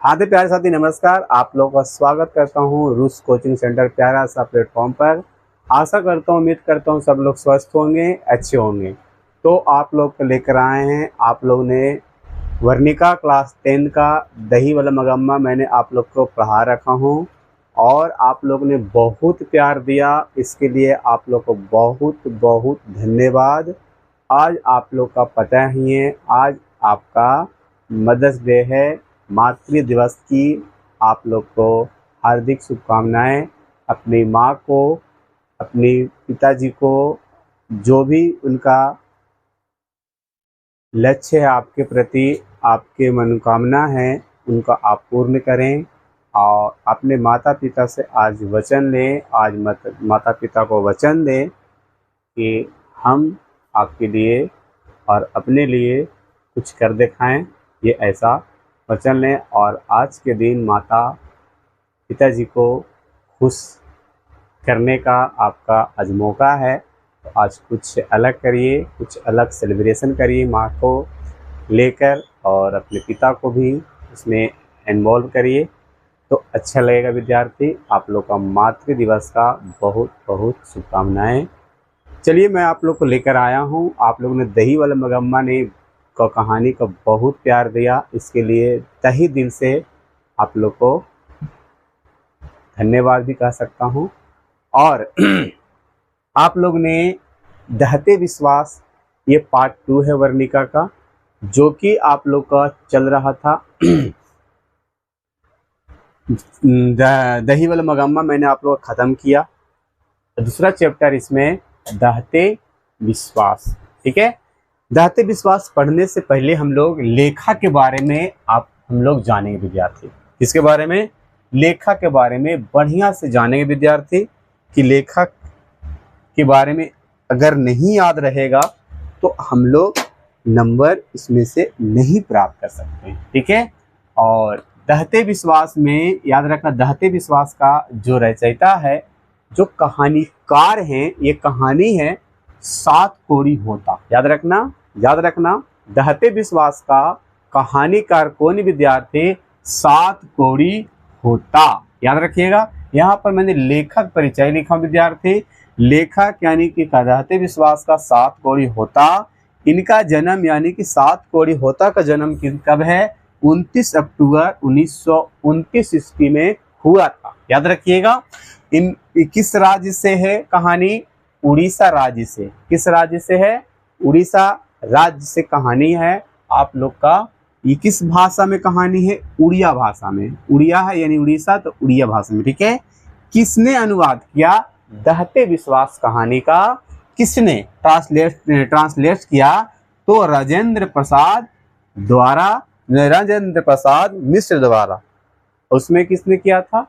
हाँ तो प्यारे साथी नमस्कार, आप लोगों का स्वागत करता हूँ रूस कोचिंग सेंटर प्यारा सा प्लेटफॉर्म पर। आशा करता हूँ, उम्मीद करता हूँ सब लोग स्वस्थ होंगे, अच्छे होंगे। तो आप लोग को लेकर आए हैं, आप लोग ने वर्णिका क्लास 10 का दही वाला मगम्मा मैंने आप लोग को पढ़ा रखा हूँ और आप लोग ने बहुत प्यार दिया, इसके लिए आप लोग को बहुत बहुत धन्यवाद। आज आप लोग का पता ही है, आज आपका मदर्स डे है, मातृ दिवस की आप लोग को हार्दिक शुभकामनाएं। अपनी माँ को, अपने पिताजी को, जो भी उनका लक्ष्य है आपके प्रति, आपके मनोकामना है, उनका आप पूर्ण करें। और अपने माता पिता से आज वचन लें, आज माता पिता को वचन दें कि हम आपके लिए और अपने लिए कुछ कर दिखाएं, ये ऐसा वचन लें। और आज के दिन माता पिताजी को खुश करने का आपका आज मौका है, तो आज कुछ अलग करिए, कुछ अलग सेलिब्रेशन करिए माँ को लेकर, और अपने पिता को भी उसमें इन्वॉल्व करिए, तो अच्छा लगेगा। विद्यार्थी, आप लोग का मातृ दिवस का बहुत बहुत शुभकामनाएं। चलिए, मैं आप लोग को लेकर आया हूँ। आप लोगों ने दही वाला मगम्मा ने को कहानी का बहुत प्यार दिया, इसके लिए तहे दिल से आप लोग को धन्यवाद भी कह सकता हूँ। और आप लोग ने दहते विश्वास, ये पार्ट 2 है वर्णिका का, जो कि आप लोग का चल रहा था। दही वाला मगम्मा मैंने आप लोग का ख़त्म किया। दूसरा चैप्टर इसमें दहते विश्वास, ठीक है। दहते विश्वास पढ़ने से पहले हम लोग लेखा के बारे में हम लोग जानेंगे विद्यार्थी। इसके बारे में, लेखा के बारे में बढ़िया से जानेंगे विद्यार्थी कि लेखा के बारे में अगर नहीं याद रहेगा तो हम लोग नंबर इसमें से नहीं प्राप्त कर सकते, ठीक है। और दहते विश्वास में याद रखना, दहते विश्वास का जो रचयिता है, जो कहानीकार हैं, ये कहानी है सात कोड़ी होता। याद रखना दहते विश्वास का कहानीकार कौन विद्यार्थी? सात कोड़ी होता, याद रखिएगा। यहाँ पर मैंने लेखक परिचय लिखा विद्यार्थी। लेखक यानी कि दहते विश्वास का सात कोड़ी होता, इनका जन्म यानी कि सात कोड़ी होता का जन्म कब है? 29 अक्टूबर 1929 ईस्वी में हुआ था, याद रखिएगा। इन किस राज्य से है कहानी? उड़ीसा राज्य से। किस राज्य से है? उड़ीसा राज्य से कहानी है आप लोग का। ये किस भाषा में कहानी है? उड़िया भाषा में। उड़िया है यानी उड़ीसा, तो उड़िया भाषा में, ठीक है। किसने अनुवाद किया दहते विश्वास कहानी का? किसने ट्रांसलेट किया? तो राजेंद्र प्रसाद मिश्र द्वारा। उसमें किसने किया था?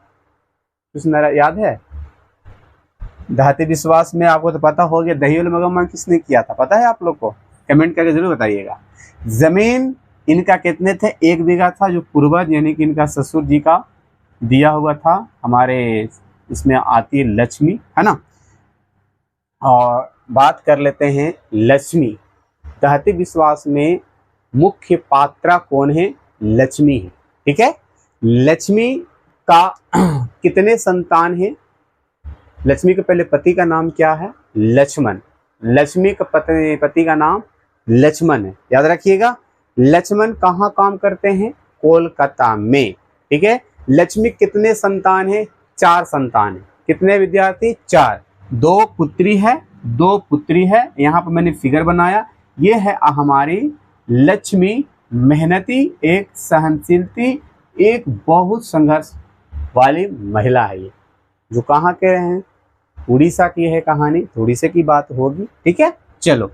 कुछ याद है? दहते विश्वास में आपको तो पता हो गया, दही वाला मगम्मा किसने किया था, पता है आप लोग को? कमेंट करके जरूर बताइएगा। जमीन इनका कितने थे? 1 बीघा था, जो पूर्वज यानी कि इनका ससुर जी का दिया हुआ था। हमारे इसमें आती है लक्ष्मी, है ना। और बात कर लेते हैं लक्ष्मी। दहते विश्वास में मुख्य पात्रा कौन है? लक्ष्मी है, ठीक है। लक्ष्मी का कितने संतान है? लक्ष्मी के पहले पति का नाम क्या है? लक्ष्मण। लक्ष्मी का पति का नाम लक्ष्मण है, याद रखिएगा। लक्ष्मण कहाँ काम करते हैं? कोलकाता में, ठीक है। लक्ष्मी कितने संतान है? 4 संतान है। कितने विद्यार्थी? 4। 2 पुत्री है। यहाँ पर मैंने फिगर बनाया। ये है हमारी लक्ष्मी, मेहनती, एक सहनशीलती, एक बहुत संघर्ष वाली महिला है ये, जो कहाँ के हैं? उड़ीसा की है कहानी, तो उड़ीसा की बात होगी, ठीक है। चलो,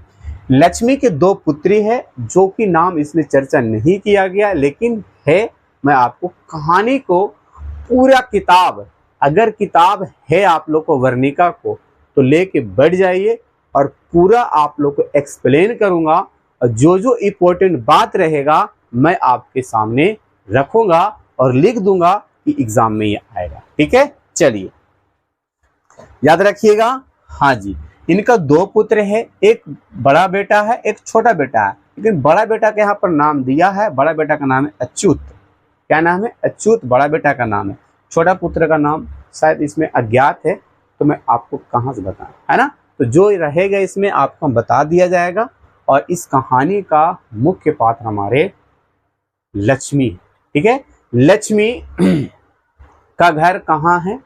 लक्ष्मी के 2 पुत्री है, जो कि नाम इसमें चर्चा नहीं किया गया, लेकिन है। मैं आपको कहानी को पूरा किताब, अगर किताब है आप लोग को वर्णिका को, तो लेके बैठ जाइए और पूरा आप लोग को एक्सप्लेन करूंगा। और जो जो इम्पोर्टेंट बात रहेगा मैं आपके सामने रखूंगा और लिख दूंगा कि एग्जाम में ये आएगा, ठीक है। चलिए, याद रखिएगा। हाँ जी, इनका 2 पुत्र है, एक बड़ा बेटा है, एक छोटा बेटा है। लेकिन बड़ा बेटा के यहाँ पर नाम दिया है, बड़ा बेटा का नाम है अच्युत। क्या नाम है? अच्युत बड़ा बेटा का नाम है। छोटा पुत्र का नाम शायद इसमें अज्ञात है, तो मैं आपको कहाँ से बताऊं, है ना। तो जो रहेगा इसमें आपको बता दिया जाएगा। और इस कहानी का मुख्य पात्र हमारे लक्ष्मी, ठीक है। लक्ष्मी का घर कहाँ है?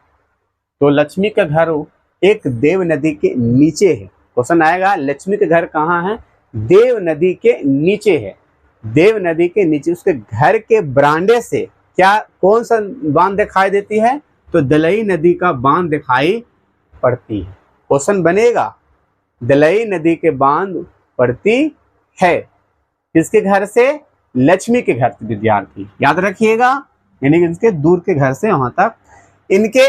तो लक्ष्मी का घर एक देव नदी के नीचे है। क्वेश्चन आएगा लक्ष्मी का घर कहाँ है? देव नदी के नीचे है। देव नदी के नीचे उसके घर के बरामदे से क्या कौन सा बांध दिखाई देती है? तो दलई नदी का बांध दिखाई पड़ती है। क्वेश्चन बनेगा दलई नदी के बांध पड़ती है किसके घर से? लक्ष्मी के घर से विद्यार्थी, याद रखिएगा, यानी कि इसके दूर के घर से वहां तक। इनके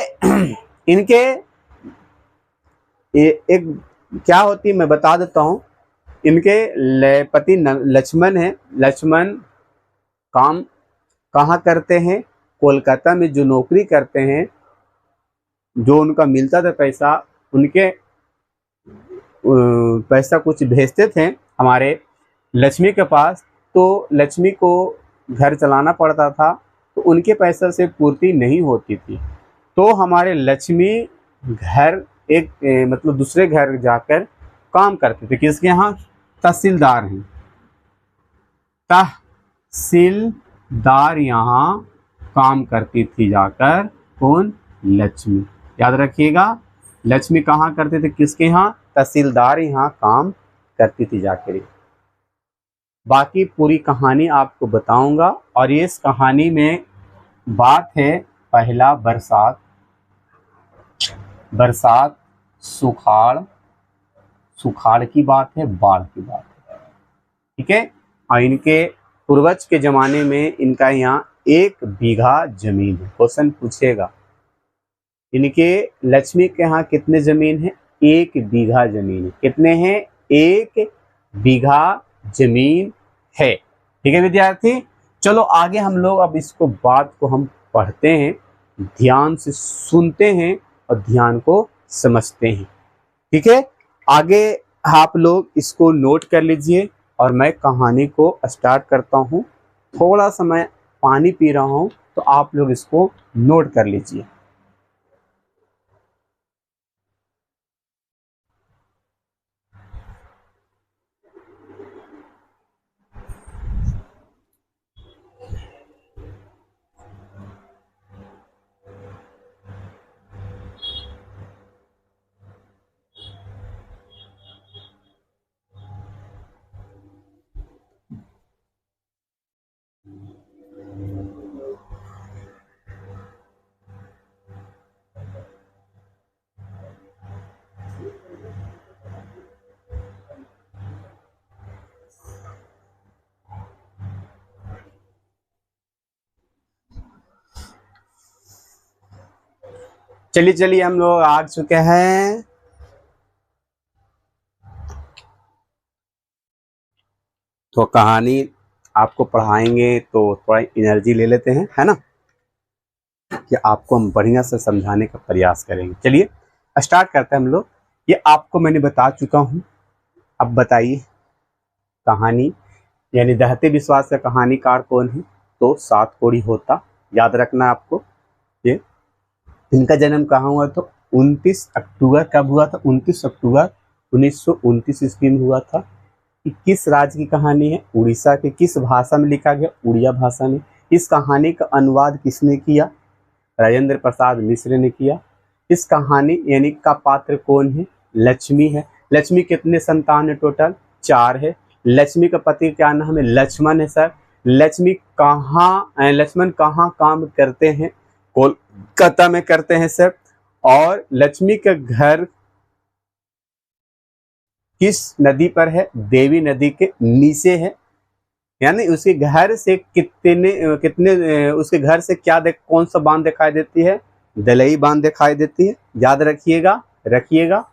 एक क्या होती है मैं बता देता हूं। इनके पति लक्ष्मण है। लक्ष्मण काम कहाँ करते हैं? कोलकाता में जो नौकरी करते हैं, जो उनका मिलता था पैसा, उनके पैसा कुछ भेजते थे हमारे लक्ष्मी के पास, तो लक्ष्मी को घर चलाना पड़ता था, तो उनके पैसा से पूर्ति नहीं होती थी। तो हमारे लक्ष्मी घर एक मतलब दूसरे घर जाकर काम करते थे। किसके यहाँ? तहसीलदार हैं। तहसीलदार यहाँ काम करती थी जाकर। कौन? लक्ष्मी, याद रखिएगा। लक्ष्मी कहाँ करते थे? किसके यहाँ? तहसीलदार यहाँ काम करती थी जाकर। बाकी पूरी कहानी आपको बताऊंगा। और इस कहानी में बात है पहला बरसात, सुखाड़ की बात है, बाढ़ की बात है, ठीक है। और इनके पूर्वज के जमाने में इनका यहाँ 1 बीघा जमीन है। क्वेश्चन पूछेगा इनके लक्ष्मी के यहाँ कितने जमीन है? 1 बीघा जमीन है। कितने हैं? 1 बीघा जमीन है, ठीक है विद्यार्थी। चलो आगे हम लोग अब इसको बात को हम पढ़ते हैं, ध्यान से सुनते हैं और ध्यान को समझते हैं, ठीक है। आगे आप लोग इसको नोट कर लीजिए और मैं कहानी को स्टार्ट करता हूँ। थोड़ा सा मैं पानी पी रहा हूँ, तो आप लोग इसको नोट कर लीजिए। चलिए हम लोग आ चुके हैं। तो कहानी आपको पढ़ाएंगे तो थोड़ा एनर्जी ले लेते हैं, है ना, कि आपको हम बढ़िया से समझाने का प्रयास करेंगे। चलिए स्टार्ट करते हैं हम लोग। ये आपको मैंने बता चुका हूँ। अब बताइए कहानी, यानी दहते विश्वास का कहानीकार कौन है? तो 7 कोड़ी होता, याद रखना आपको। ये इनका जन्म कहाँ हुआ? तो 29 अक्टूबर कब हुआ था? 29 अक्टूबर 1929 ईस्वी में हुआ था। किस राज्य की कहानी है? उड़ीसा के। किस भाषा में लिखा गया? उड़िया भाषा में। इस कहानी का अनुवाद किसने किया? राजेंद्र प्रसाद मिश्र ने किया। इस कहानी यानी का पात्र कौन है? लक्ष्मी है। लक्ष्मी कितने संतान है? टोटल 4 है। लक्ष्मी का पति क्या नाम है? लक्ष्मण है सर। लक्ष्मण कहाँ काम करते हैं? कोलकाता में करते हैं सर। और लक्ष्मी का घर किस नदी पर है? देवी नदी के नीचे है। यानी उसके घर से कितने उसके घर से क्या कौन सा बांध दिखाई देती है? दलई बांध दिखाई देती है, याद रखिएगा।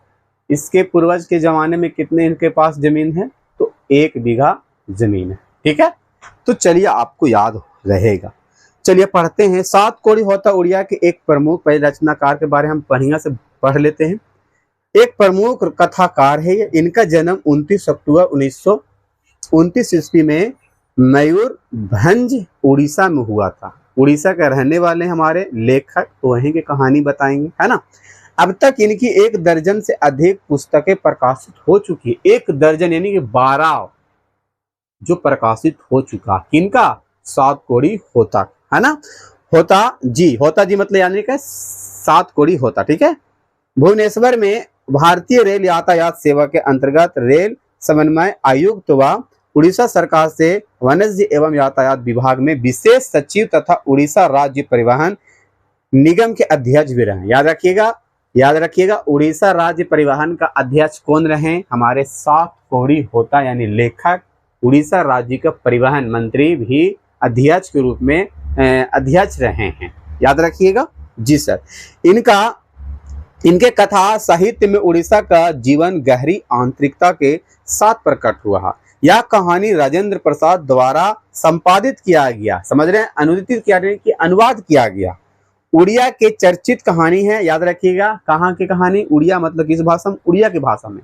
इसके पूर्वज के जमाने में कितने इनके पास जमीन है? तो 1 बीघा जमीन है, ठीक है। तो चलिए आपको याद रहेगा। चलिए पढ़ते हैं। 7 कोड़ी होता उड़िया के एक प्रमुख पहले रचनाकार के बारे में हम बढ़िया से पढ़ लेते हैं। एक प्रमुख कथाकार है ये। इनका जन्म 29 अक्टूबर 1929 ईस्वी में मयूरभंज उड़ीसा में हुआ था। उड़ीसा के रहने वाले हमारे लेखक, तो वहीं की कहानी बताएंगे, है ना। अब तक इनकी 1 दर्जन से अधिक पुस्तकें प्रकाशित हो चुकी है। 1 दर्जन यानी कि 12 जो प्रकाशित हो चुका, किनका? सात कोड़ी होता, है ना। होता जी मतलब यानी कि 7 कोड़ी होता, ठीक है। भुवनेश्वर में भारतीय रेल यातायात सेवा के अंतर्गत रेल समन्वय आयुक्त व उड़ीसा सरकार से वाणिज्य एवं यातायात विभाग में विशेष सचिव तथा उड़ीसा राज्य परिवहन निगम के अध्यक्ष भी रहे। याद रखिएगा उड़ीसा राज्य परिवहन का अध्यक्ष कौन रहे? हमारे 7 कोड़ी होता यानी लेखक उड़ीसा राज्य का परिवहन मंत्री भी अध्यक्ष के रूप में अध्यक्ष रहे हैं। याद रखिएगा जी सर। इनके कथा साहित्य में उड़ीसा का जीवन गहरी आंतरिकता के साथ प्रकट हुआ। यह कहानी राजेंद्र प्रसाद द्वारा संपादित किया गया, समझ रहे हैं, अनुदित किया गया कि अनुवाद किया गया। उड़िया के चर्चित कहानी है। याद रखिएगा कहाँ की कहानी? उड़िया मतलब किस भाषा में? उड़िया की भाषा में।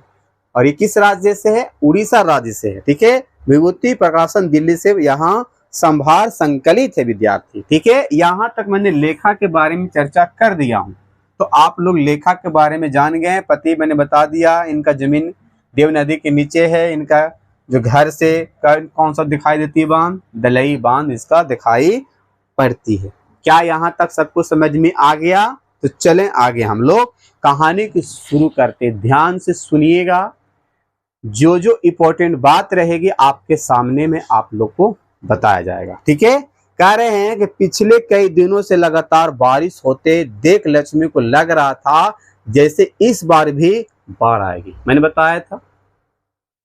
और ये किस राज्य से है? उड़ीसा राज्य से है, ठीक है। विभूति प्रकाशन दिल्ली से यहाँ संभार संकलित है विद्यार्थी, ठीक है। यहाँ तक मैंने लेखा के बारे में चर्चा कर दिया हूँ, तो आप लोग लेखा के बारे में जान गए। पति मैंने बता दिया, इनका जमीन देव नदी के नीचे है। इनका जो घर से कौन सा दिखाई देती है बांध? दलई बांध इसका दिखाई पड़ती है। क्या यहाँ तक सब कुछ समझ में आ गया? तो चलें आगे हम लोग कहानी की शुरू करते। ध्यान से सुनिएगा, जो जो इम्पोर्टेंट बात रहेगी आपके सामने में आप लोग को बताया जाएगा, ठीक है। कह रहे हैं कि पिछले कई दिनों से लगातार बारिश होते देख लक्ष्मी को लग रहा था जैसे इस बार भी बाढ़ आएगी। मैंने बताया था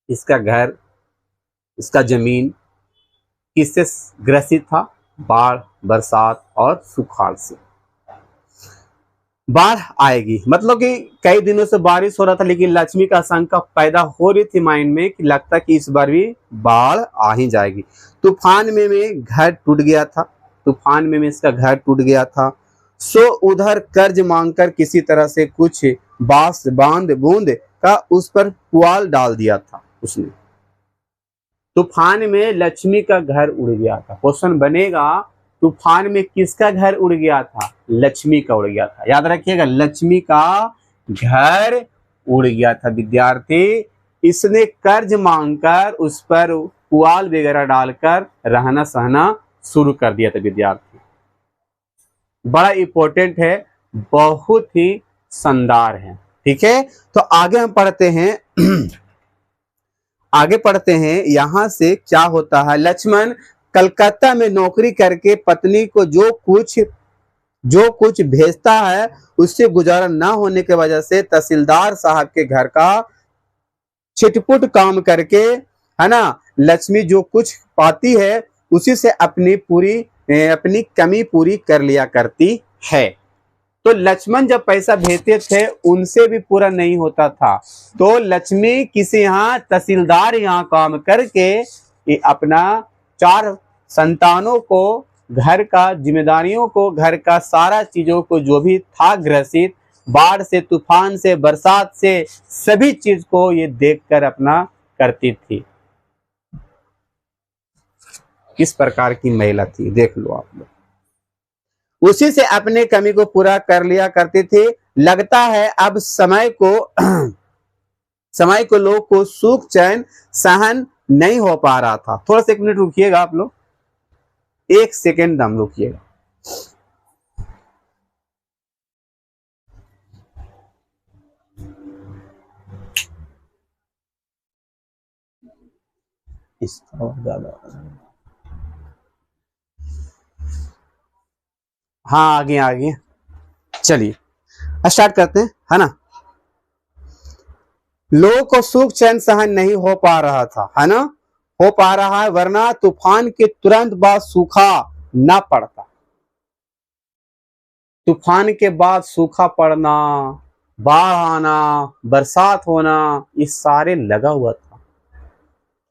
इसका घर, इसका जमीन किससे ग्रसित था? बाढ़, बरसात और सुखाड़ से बाढ़ आएगी। मतलब कि कई दिनों से बारिश हो रहा था, लेकिन लक्ष्मी का आशंका पैदा हो रही थी माइंड में कि लगता कि इस बार भी बाढ़ आ ही जाएगी। तूफान में घर टूट गया था। तूफान में इसका घर टूट गया था। सो उधर कर्ज मांगकर किसी तरह से कुछ बांस बांध बूंद का उस पर पुआल डाल दिया था उसने। तूफान में लक्ष्मी का घर उड़ गया था। क्वेश्चन बनेगा तूफान में किसका घर उड़ गया था? लक्ष्मी का उड़ गया था। याद रखिएगा लक्ष्मी का घर उड़ गया था विद्यार्थी। इसने कर्ज मांगकर उस पर पुआल वगैरह डालकर रहना सहना शुरू कर दिया था विद्यार्थी। बड़ा इंपॉर्टेंट है, बहुत ही शानदार है, ठीक है। तो आगे हम पढ़ते हैं आगे पढ़ते हैं। यहां से क्या होता है? लक्ष्मण कलकत्ता में नौकरी करके पत्नी को जो कुछ भेजता है उससे गुजारा न होने की वजह से तहसीलदार साहब के घर का छिटपुट काम करके, है ना, लक्ष्मी जो कुछ पाती है उसी से अपनी कमी पूरी कर लिया करती है। तो लक्ष्मण जब पैसा भेजते थे उनसे भी पूरा नहीं होता था, तो लक्ष्मी किसी यहाँ तहसीलदार यहाँ काम करके अपना 4 संतानों को, घर का जिम्मेदारियों को, घर का सारा चीजों को जो भी था ग्रसित बाढ़ से, तूफान से, बरसात से, सभी चीज को ये देखकर अपना करती थी। किस प्रकार की महिला थी देख लो आप लोग। उसी से अपने कमी को पूरा कर लिया करते थे। लगता है अब समय को लोग को सुख चैन सहन नहीं हो पा रहा था। थोड़ा सा 1 मिनट रुकिएगा आप लोग, 1 सेकेंड दम रुकिएगा। इसका ज्यादा, हाँ आगे चलिए स्टार्ट करते हैं, है ना। लोगों को सुख चैन सहन नहीं हो पा रहा था, है ना, हो पा रहा है, वरना तूफान के तुरंत बाद सूखा ना पड़ता। तूफान के बाद सूखा पड़ना, बाढ़ आना, बरसात होना, ये सारे लगा हुआ था।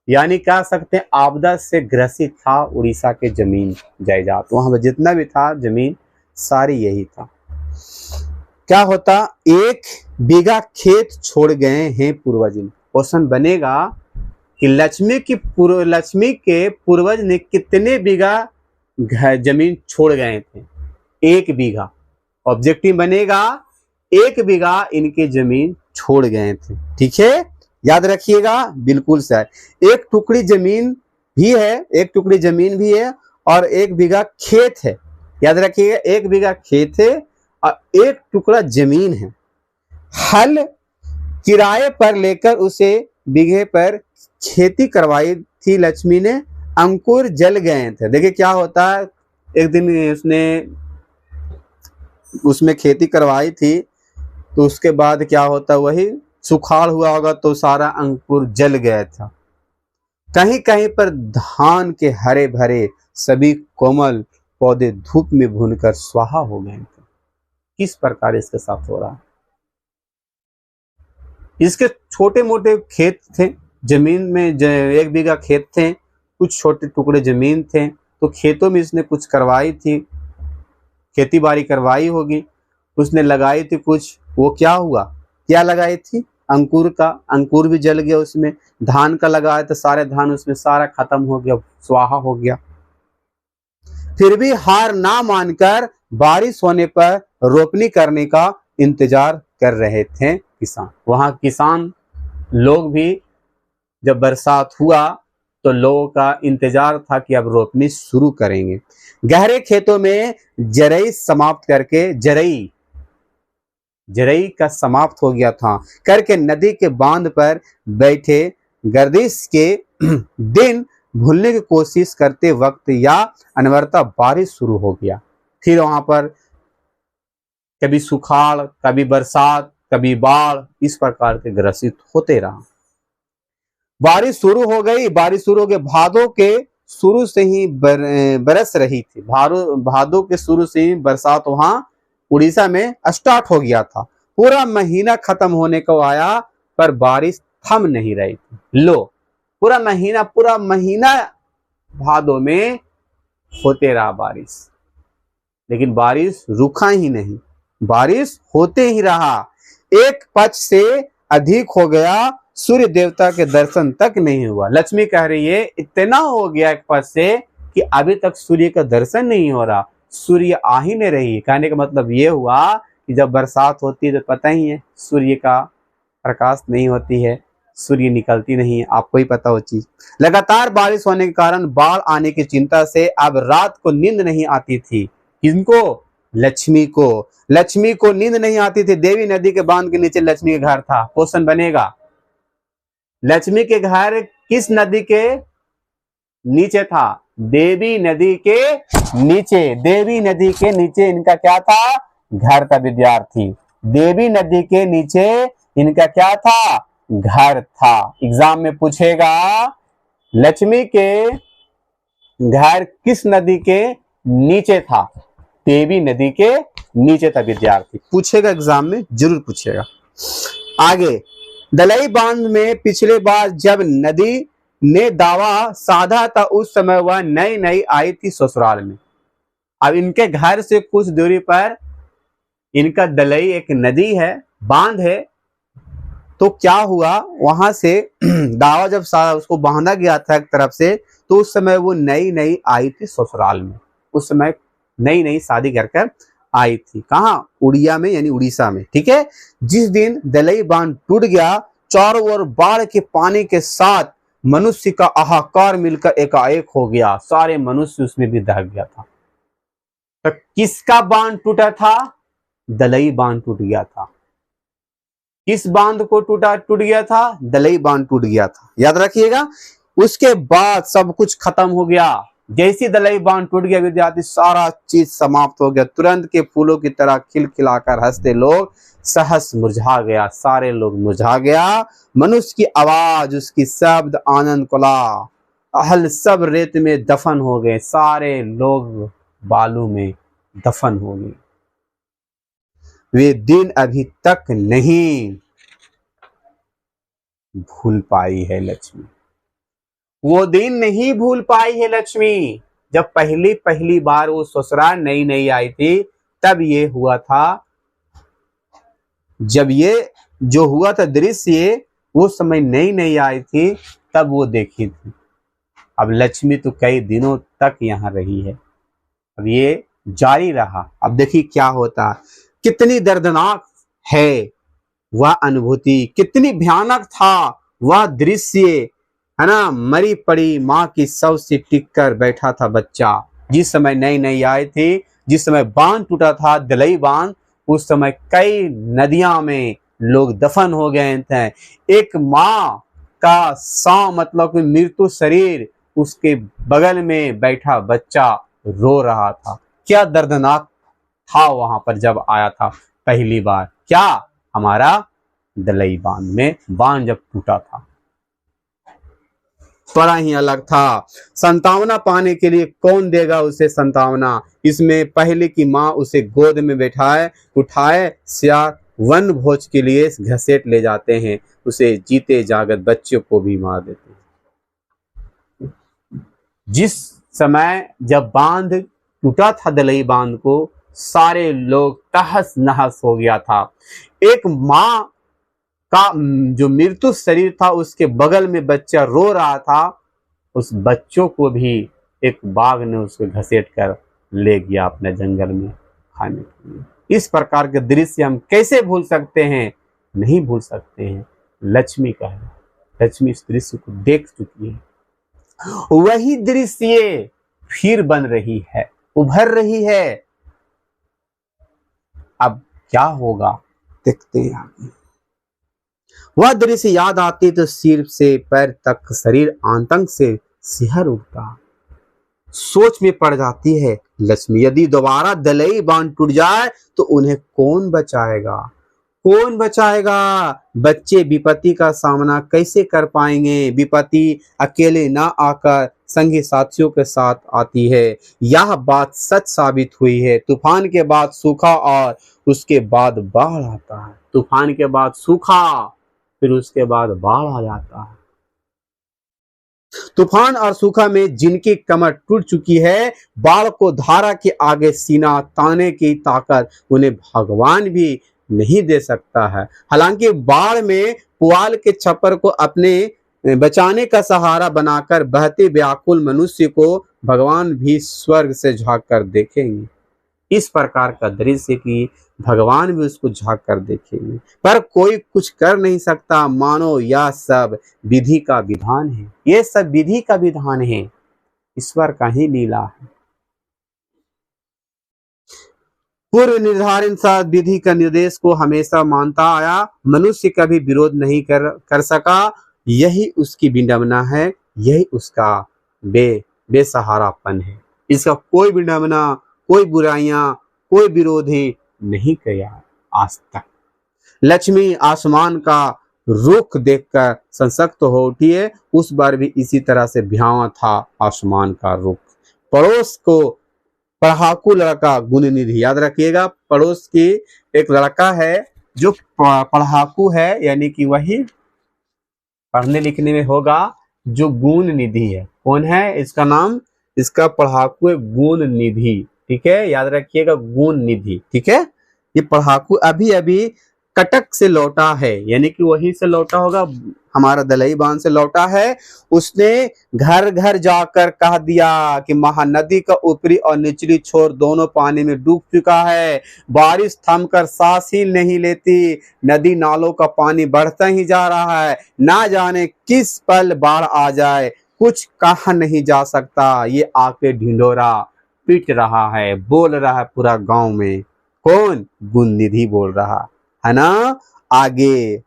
यानी कह सकते हैं आपदा से ग्रसित था उड़ीसा के जमीन जायदाद, वहां पर जितना भी था जमीन सारी यही था। क्या होता? 1 बीघा खेत छोड़ गए हैं पूर्वज। क्वेश्चन बनेगा कि लक्ष्मी के पूर्वज ने कितने बीघा जमीन छोड़ गए थे। 1 बीघा ऑब्जेक्टिव बनेगा, 1 बीघा इनके जमीन छोड़ गए थे। ठीक है, याद रखिएगा, बिल्कुल सही। 1 टुकड़ी जमीन भी है, 1 टुकड़ी जमीन भी है और 1 बीघा खेत है। याद रखिएगा, 1 बीघा खेत है और 1 टुकड़ा जमीन है। हल किराए पर लेकर उसे बीघे पर खेती करवाई थी लक्ष्मी ने, अंकुर जल गए थे। देखिए क्या होता है, एक दिन उसमें खेती करवाई थी तो उसके बाद क्या होता, वही सुखाड़ हुआ होगा तो सारा अंकुर जल गया था। कहीं कहीं पर धान के हरे भरे सभी कोमल पौधे धूप में भूनकर स्वाहा हो गए थे। किस प्रकार इसके साथ हो रहा है? इसके छोटे मोटे खेत थे, जमीन में 1 बीघा खेत थे, कुछ छोटे टुकड़े जमीन थे, तो खेतों में इसने कुछ करवाई थी, खेती बाड़ी करवाई होगी, उसने लगाई थी कुछ, वो क्या हुआ, क्या लगाई थी, अंकुर का, अंकुर भी जल गया उसमें। धान का लगाया तो सारे धान उसमें सारा खत्म हो गया, स्वाहा हो गया। फिर भी हार ना मानकर बारिश होने पर रोपनी करने का इंतजार कर रहे थे किसान। वहां किसान लोग भी जब बरसात हुआ तो लोगों का इंतजार था कि अब रोपनी शुरू करेंगे। गहरे खेतों में जरई समाप्त करके, जरई का समाप्त हो गया था करके नदी के बांध पर बैठे गर्दिश के दिन भूलने की कोशिश करते वक्त या अनवरता बारिश शुरू हो गया। फिर वहां पर कभी सुखाड़, कभी बरसात, कभी बाढ़, इस प्रकार के ग्रसित होते रहा। बारिश शुरू हो गई, बारिश शुरू हो गई, भादों के शुरू से ही बरस रही थी। भादों के शुरू से ही बरसात वहां उड़ीसा में स्टार्ट हो गया था। पूरा महीना खत्म होने को आया पर बारिश थम नहीं रही थी। लो, पूरा महीना भादों में होते रहा बारिश, लेकिन बारिश रुका ही नहीं, बारिश होते ही रहा। एक पक्ष से अधिक हो गया, सूर्य देवता के दर्शन तक नहीं हुआ। लक्ष्मी कह रही है इतना हो गया एक पक्ष से कि अभी तक सूर्य का दर्शन नहीं हो रहा, सूर्य आ ही नहीं रही। कहने का मतलब ये हुआ कि जब बरसात होती है तो पता ही है सूर्य का प्रकाश नहीं होती है, सूर्य निकलती नहीं है, आपको ही पता हो चीज। लगातार बारिश होने के कारण बाढ़ आने की चिंता से अब रात को नींद नहीं आती थी। किनको? लक्ष्मी को नींद नहीं आती थी। देवी नदी के बांध के नीचे लक्ष्मी का घर था। क्वेश्चन बनेगा, लक्ष्मी के घर किस नदी के नीचे था? देवी नदी के नीचे। देवी नदी के नीचे इनका क्या था? घर था विद्यार्थी। देवी नदी के नीचे इनका क्या था? घर था। एग्जाम में पूछेगा लक्ष्मी के घर किस नदी के नीचे था? देवी नदी के नीचे था विद्यार्थी। पूछेगा एग्जाम में, जरूर पूछेगा। आगे, दलई बांध में पिछले बार जब नदी ने दावा साधा था उस समय वह नई नई आई थी ससुराल में। अब इनके घर से कुछ दूरी पर इनका दलई एक नदी है, बांध है, तो क्या हुआ वहां से दावा जब उसको बांधा गया था एक तरफ से, तो उस समय वो नई नई आई थी ससुराल में। उस समय नई नई शादी कर आई थी। कहाँ? उड़िया में, यानी उड़ीसा में। ठीक है, जिस दिन दलई बांध टूट गया, चारों ओर बाढ़ के पानी के साथ मनुष्य का हाहाकार मिलकर एकाएक हो गया, सारे मनुष्य उसमें भी दह गया था। तो किसका बांध टूटा था? दलई बांध टूट गया था। किस बांध को टूट गया था? दलई बांध टूट गया था, याद रखिएगा। उसके बाद सब कुछ खत्म हो गया। जैसी दलई बांध टूट गया विद्यार्थी, सारा चीज समाप्त हो गया। तुरंत के फूलों की तरह खिलखिलाकर हंसते लोग सहस मुरझा गया, सारे लोग मुरझा गया। मनुष्य की आवाज, उसकी शब्द, आनंद कोला अहल सब रेत में दफन हो गए, सारे लोग बालू में दफन हो गए। वे दिन अभी तक नहीं भूल पाई है लक्ष्मी। वो दिन नहीं भूल पाई है लक्ष्मी, जब पहली बार वो ससुराल नई नई आई थी, तब ये हुआ था। जब ये जो हुआ था दृश्य, वो समय नई नई आई थी, तब वो देखी थी। अब लक्ष्मी तो कई दिनों तक यहाँ रही है, अब ये जारी रहा। अब देखिए क्या होता है, कितनी दर्दनाक है वह अनुभूति, कितनी भयानक था वह दृश्य, है ना। मरी पड़ी माँ की शव से टिक कर बैठा था बच्चा। जिस समय नई नई आए थे, जिस समय बांध टूटा था दलई बांध, उस समय कई नदियां में लोग दफन हो गए थे। एक माँ का मतलब कि मृत्यु शरीर, उसके बगल में बैठा बच्चा रो रहा था। क्या दर्दनाक था वहां पर जब आया था पहली बार। क्या, हमारा दलई बांध में बांध जब टूटा था, बड़ा ही अलग था। संतावना पाने के लिए कौन देगा उसे संतावना। इसमें पहले की माँ उसे गोद में बैठाए उठाए सियार वन भोज के लिए घसीट ले जाते हैं, उसे जीते जागत बच्चों को भी मार देते हैं। जिस समय जब बांध टूटा था दलई बांध को, सारे लोग तहस नहस हो गया था। एक माँ का जो मृत्यु शरीर था, उसके बगल में बच्चा रो रहा था, उस बच्चों को भी एक बाघ ने उसको घसीट कर ले गया अपने जंगल में खाने के लिए। इस प्रकार के दृश्य हम कैसे भूल सकते हैं, नहीं भूल सकते हैं। लक्ष्मी का है, लक्ष्मी इस दृश्य को देख चुकी है, वही दृश्य फिर बन रही है, उभर रही है। अब क्या होगा देखते हैं आगे। वह दृश्य याद आती तो सिर से पैर तक शरीर आतंक से सिहर उठता। सोच में पड़ जाती है लक्ष्मी, यदि दोबारा दलई बांध टूट जाए तो उन्हें कौन बचाएगा, कौन बचाएगा। बच्चे विपत्ति का सामना कैसे कर पाएंगे। विपत्ति अकेले ना आकर संगी साथियों के साथ आती है। यह बात सच साबित हुई है। तूफान के बाद सूखा और उसके बाद बाढ़ आता है। तूफान के बाद सूखा, फिर उसके बाद बाढ़ आ जाता है। तूफान और सूखा में जिनकी कमर टूट चुकी है, बाढ़ को धारा के आगे सीना ताने की ताकत उन्हें भगवान भी नहीं दे सकता है। हालांकि बाढ़ में पुआल के छप्पर को अपने बचाने का सहारा बनाकर बहते व्याकुल मनुष्य को भगवान भी स्वर्ग से झांक कर देखेंगे। इस प्रकार का दृश्य कि भगवान भी उसको झांक कर देखेंगे, पर कोई कुछ कर नहीं सकता। मानो यह सब विधि का विधान है, ये सब विधि का विधान है, ईश्वर का ही लीला है। पूर्व निर्धारित साथ विधि का निर्देश को हमेशा मानता आया, मनुष्य कभी विरोध नहीं कर सका। यही उसकी विडंबना है, यही उसका बेसहारापन है। इसका कोई विडंबना, कोई बुराइयां, कोई विरोधी नहीं किया आज तक। लक्ष्मी आसमान का रुख देखकर संसक्त हो उठी है। उस बार भी इसी तरह से भयावह था आसमान का रुख। पड़ोस को पढ़ाकू लड़का गुण निधि, याद रखिएगा, पड़ोस की एक लड़का है जो पढ़ाकू है, यानी कि वही पढ़ने लिखने में होगा, जो गुण निधि है। कौन है इसका नाम, इसका पढ़ाकू है गुण निधि। ठीक है, याद रखिएगा गुण निधि। ठीक है, ये पढ़ाकू अभी अभी कटक से लौटा है, यानी कि वहीं से लौटा होगा, हमारा दलई बांध से लौटा है। उसने घर घर जाकर कह दिया कि महानदी का ऊपरी और निचली छोर दोनों पानी में डूब चुका है। बारिश थमकर सांस ही नहीं लेती, नदी नालों का पानी बढ़ता ही जा रहा है। ना जाने किस पल बाढ़ आ जाए, कुछ कहा नहीं जा सकता। ये आके ढिंढोरा पीट रहा है, बोल रहा है पूरा गांव में। कौन, गुण निधि बोल रहा है ना। आगे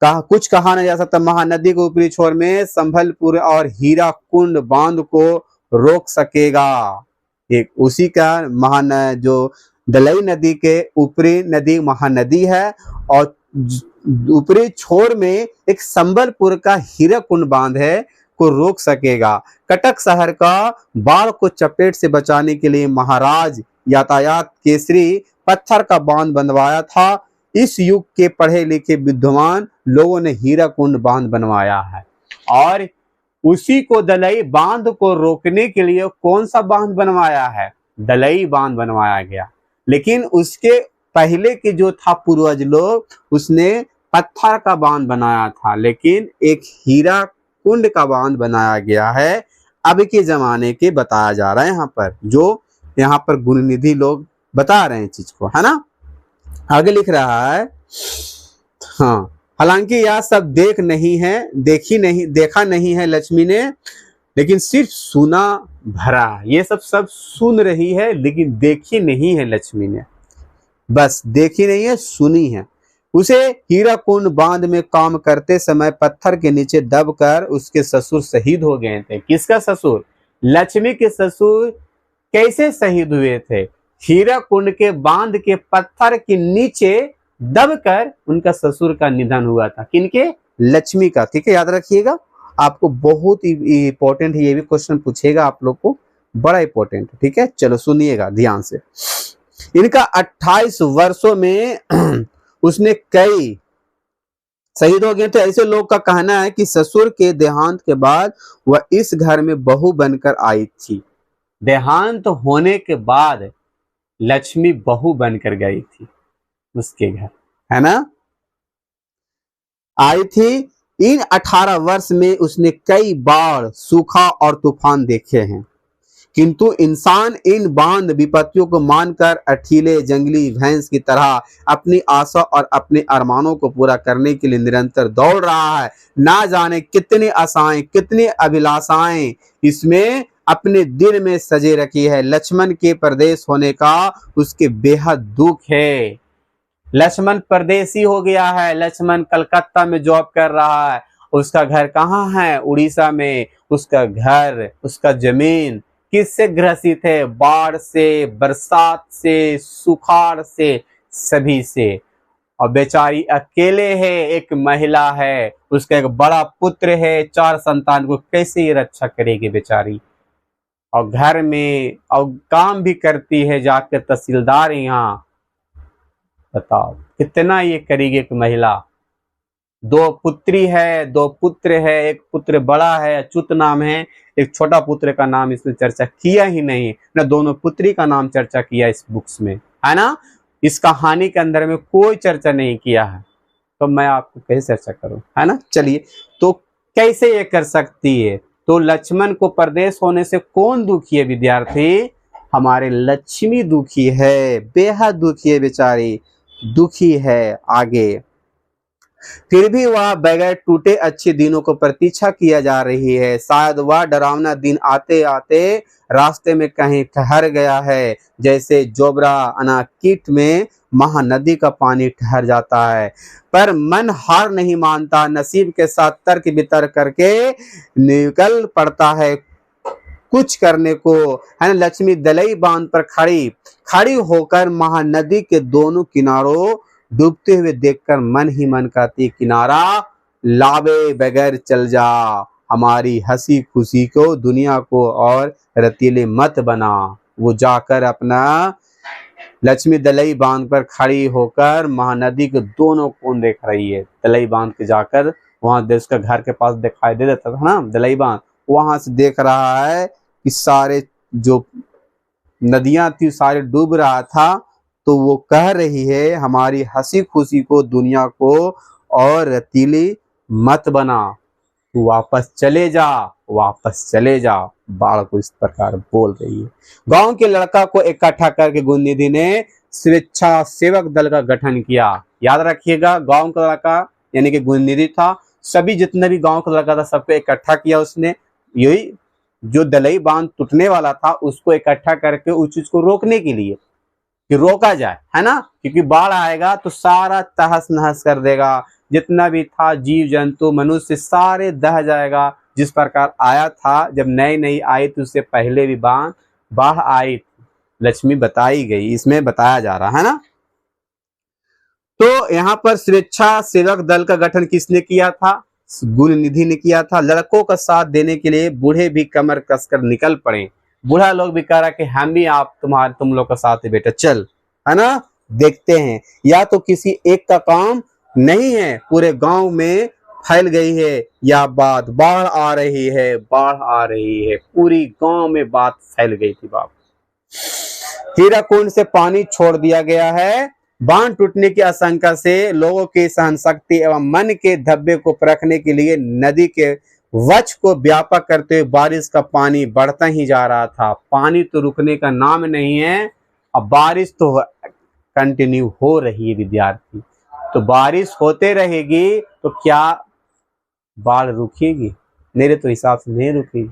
कुछ कहा नहीं जा सकता। महानदी के ऊपरी छोर में संभलपुर और हीरा कुंड बांध को रोक सकेगा। एक उसी का महान जो दलई नदी के ऊपरी नदी महानदी है, और ऊपरी छोर में एक संबलपुर का हीरा कुंड बांध है को रोक सकेगा। कटक शहर का बाढ़ को चपेट से बचाने के लिए महाराज यातायात केसरी पत्थर का बांध बनवाया था। इस युग के पढ़े लिखे विद्वान लोगों ने हीरा कुंड बांध बनवाया है, और उसी को दलई बांध को रोकने के लिए कौन सा बांध बनवाया है, दलई बांध बनवाया गया। लेकिन उसके पहले के जो था पूर्वज लोग, उसने पत्थर का बांध बनाया था, लेकिन एक हीरा कुंड का बांध बनाया गया है। अब के जमाने के बताया जा रहा है यहाँ पर, जो यहाँ पर गुणनिधि लोग बता रहे हैं चीज को, है ना। आगे लिख रहा है, हाँ, हालांकि यह सब देखा नहीं है लक्ष्मी ने, लेकिन सिर्फ सुना भरा। ये सब सुन रही है लेकिन देखी नहीं है लक्ष्मी ने, बस देखी नहीं है, सुनी है। उसे हीराकुंड बांध में काम करते समय पत्थर के नीचे दबकर उसके ससुर शहीद हो गए थे। किसका ससुर? लक्ष्मी के ससुर कैसे शहीद हुए थे? हीराकुंड के बांध के पत्थर के नीचे दबकर उनका ससुर का निधन हुआ था। किनके? लक्ष्मी का। ठीक है, याद रखिएगा, आपको बहुत ही इंपॉर्टेंट है, ये भी क्वेश्चन पूछेगा आप लोग को, बड़ा इंपॉर्टेंट। ठीक है, चलो सुनिएगा ध्यान से। इनका 28 वर्षों में उसने कई शहीद हो गए थे। ऐसे लोग का कहना है कि ससुर के देहांत के बाद वह इस घर में बहू बनकर आई थी। देहांत होने के बाद लक्ष्मी बहू बनकर गई थी उसके घर, है ना, आई थी। इन 18 वर्ष में उसने कई बाढ़, सूखा और तूफान देखे हैं, किंतु इंसान इन बांध विपत्तियों को मानकर अठीले जंगली भैंस की तरह अपनी आशा और अपने अरमानों को पूरा करने के लिए निरंतर दौड़ रहा है। ना जाने कितनी आशाएं, कितनी अभिलाषाएं इसमें अपने दिल में सजे रखी है। लक्ष्मण के परदेश होने का उसके बेहद दुख है। लक्ष्मण परदेसी हो गया है। लक्ष्मण कलकत्ता में जॉब कर रहा है, उसका घर कहाँ है? उड़ीसा में। उसका घर, उसका जमीन किससे ग्रसित है? बाढ़ से, बरसात से, सुखाड़ से, सभी से। और बेचारी अकेले है, एक महिला है, उसका एक बड़ा पुत्र है, 4 संतान को कैसे ये रक्षा करेगी बेचारी? और घर में और काम भी करती है जाकर तहसीलदार यहाँ। बताओ कितना ये करेगी एक महिला। 2 पुत्री है, 2 पुत्र है। एक पुत्र बड़ा है, अच्युत नाम है, एक छोटा पुत्र का नाम इसने चर्चा किया ही नहीं न। दोनों पुत्री का नाम चर्चा किया इस बुक्स में, है ना। इस कहानी के अंदर में कोई चर्चा नहीं किया है, तो मैं आपको कैसे चर्चा करूं, है ना। चलिए, तो कैसे ये कर सकती है? तो लक्ष्मण को परदेश होने से कौन दुखी है विद्यार्थी? हमारे लक्ष्मी दुखी है, बेहद दुखी है बेचारी, दुखी है। आगे, फिर भी वह बगैर टूटे अच्छे दिनों को प्रतीक्षा किया जा रही है। शायद वह डरावना दिन आते आते रास्ते में कहीं ठहर गया है, जैसे जोबरा अनाकिट में महानदी का पानी ठहर जाता है। पर मन हार नहीं मानता, नसीब के साथ तर्क वितर्क करके निकल पड़ता है कुछ करने को, है ना। लक्ष्मी दलई बांध पर खड़ी होकर महानदी के दोनों किनारों डूबते हुए देखकर मन ही मन कहती, किनारा लावे बगैर चल जा, हमारी हंसी खुशी को, दुनिया को और रतीले मत बना। वो जाकर अपना लक्ष्मी दलई बांध पर खड़ी होकर महानदी के दोनों कोण देख रही है। दलई बांध के जाकर वहां उसका घर के पास दिखाई दे देता था ना दलई बांध, वहां से देख रहा है कि सारे जो नदियां थी सारे डूब रहा था। तो वो कह रही है, हमारी हंसी खुशी को, दुनिया को और रतीली मत बना, तू वापस चले जा, वापस चले जा। बाढ़ को इस प्रकार बोल रही है। गांव के लड़का को इकट्ठा करके गुणनिधि ने स्वेच्छा सेवक दल का गठन किया। याद रखिएगा, गांव का लड़का यानी कि गुणनिधि था, सभी जितने भी गांव का लड़का था सबको इकट्ठा किया उसने। यही जो दलई बांध टूटने वाला था उसको इकट्ठा करके उस चीज को रोकने के लिए कि रोका जाए, है ना। क्योंकि बाढ़ आएगा तो सारा तहस नहस कर देगा, जितना भी था जीव जंतु मनुष्य सारे दह जाएगा। जिस प्रकार आया था, जब नई नई आई तो उससे पहले भी बाढ़ आई, लक्ष्मी बताई गई, इसमें बताया जा रहा है ना। तो यहाँ पर स्वेच्छा सेवक दल का गठन किसने किया था? गुणनिधि ने किया था। लड़कों का साथ देने के लिए बूढ़े भी कमर कसकर निकल पड़े। बूढ़ा लोग भी कह रहा कि हम भी तुम लोग का साथ है बेटा, चल, है ना, देखते हैं। या तो किसी एक का काम नहीं है, पूरे गांव में फैल गई है या बात, बाढ़ आ रही है, बाढ़ आ रही है, पूरी गांव में बात फैल गई थी। बाप, हीराकुंड से पानी छोड़ दिया गया है। बांध टूटने की आशंका से लोगों की सहनशक्ति एवं मन के धब्बे को परखने के लिए नदी के वच को व्यापक करते हुए बारिश का पानी बढ़ता ही जा रहा था। पानी तो रुकने का नाम नहीं है, अब बारिश तो कंटिन्यू हो रही है विद्यार्थी। तो बारिश होते रहेगी तो क्या बाढ़ रुकेगी? मेरे तो हिसाब से नहीं रुकेगी।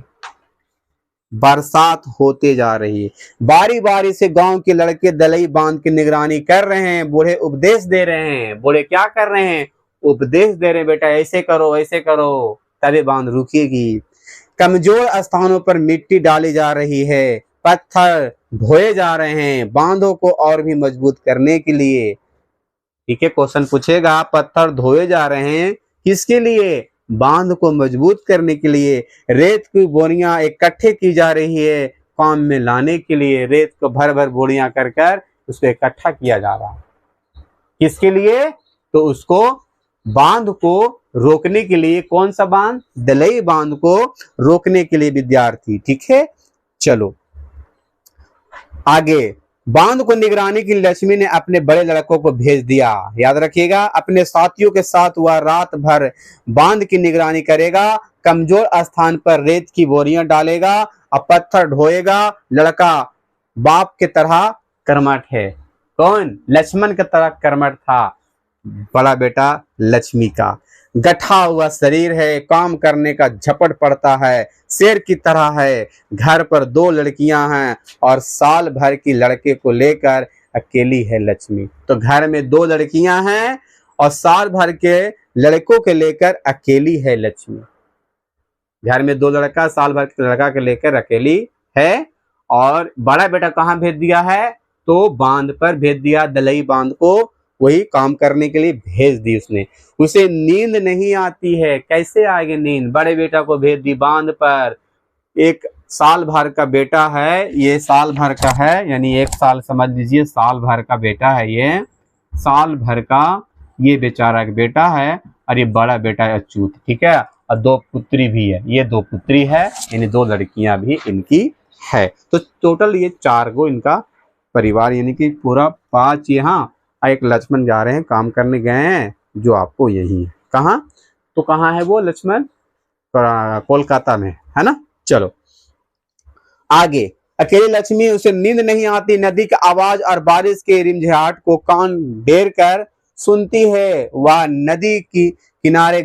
बरसात होते जा रही है। बारी बारी से गांव के लड़के दलई बांध की निगरानी कर रहे हैं। बूढ़े उपदेश दे रहे हैं। बूढ़े क्या कर रहे हैं? उपदेश दे रहे हैं, बेटा ऐसे करो ऐसे करो तभी बांध रुकेगी। कमजोर स्थानों पर मिट्टी डाली जा रही है, पत्थर ढोए जा रहे हैं बांधों को और भी मजबूत करने के लिए। ठीक है, क्वेश्चन पूछेगा पत्थर ढोए जा रहे हैं किसके लिए? बांध को मजबूत करने के लिए। रेत की बोरियां इकट्ठे की जा रही है काम में लाने के लिए। रेत को भर भर बोरियां कर कर उसको इकट्ठा किया जा रहा है किसके लिए? तो उसको बांध को रोकने के लिए। कौन सा बांध? दलई बांध को रोकने के लिए विद्यार्थी। ठीक है, चलो आगे। बांध को निगरानी के लिए लक्ष्मी ने अपने बड़े लड़कों को भेज दिया। याद रखिएगा, अपने साथियों के साथ वह रात भर बांध की निगरानी करेगा। कमजोर स्थान पर रेत की बोरियां डालेगा और पत्थर ढोएगा। लड़का बाप के तरह कर्मठ है। कौन? लक्ष्मण की तरह कर्मठ था बड़ा बेटा लक्ष्मी का। गठा हुआ शरीर है, काम करने का झपट पड़ता है, शेर की तरह है। घर पर 2 लड़कियां हैं और साल भर की लड़के को लेकर अकेली है लक्ष्मी। तो घर में 2 लड़कियां हैं और साल भर के लड़कों के लेकर अकेली है लक्ष्मी। घर में 2 लड़का, साल भर के लड़का के लेकर अकेली है। और बड़ा बेटा कहाँ भेज दिया है? तो बांध पर भेज दिया, दलई बांध को वही काम करने के लिए भेज दी उसने। उसे नींद नहीं आती है। कैसे आएगी नींद? बड़े बेटा को भेज दी बांध पर। एक साल भर का बेटा है, ये साल भर का है, यानी 1 साल समझ लीजिए, साल भर का बेटा है ये। साल भर का ये बेचारा एक बेटा है और ये बड़ा बेटा है अच्युत। ठीक है, और 2 पुत्री भी है। ये 2 पुत्री है, यानी 2 लड़कियां भी इनकी है। तो टोटल ये 4 गो इनका परिवार, यानी कि पूरा 5 यहाँ। एक लक्ष्मण जा रहे हैं, काम करने गए हैं, जो आपको यही है। कहाँ? तो कहाँ है वो लक्ष्मण? कोलकाता में है ना। चलो आगे। अकेली लक्ष्मी, उसे नींद नहीं आती। नदी की आवाज और बारिश के रिमझियाट को कान डेर कर सुनती है। वह नदी की किनारे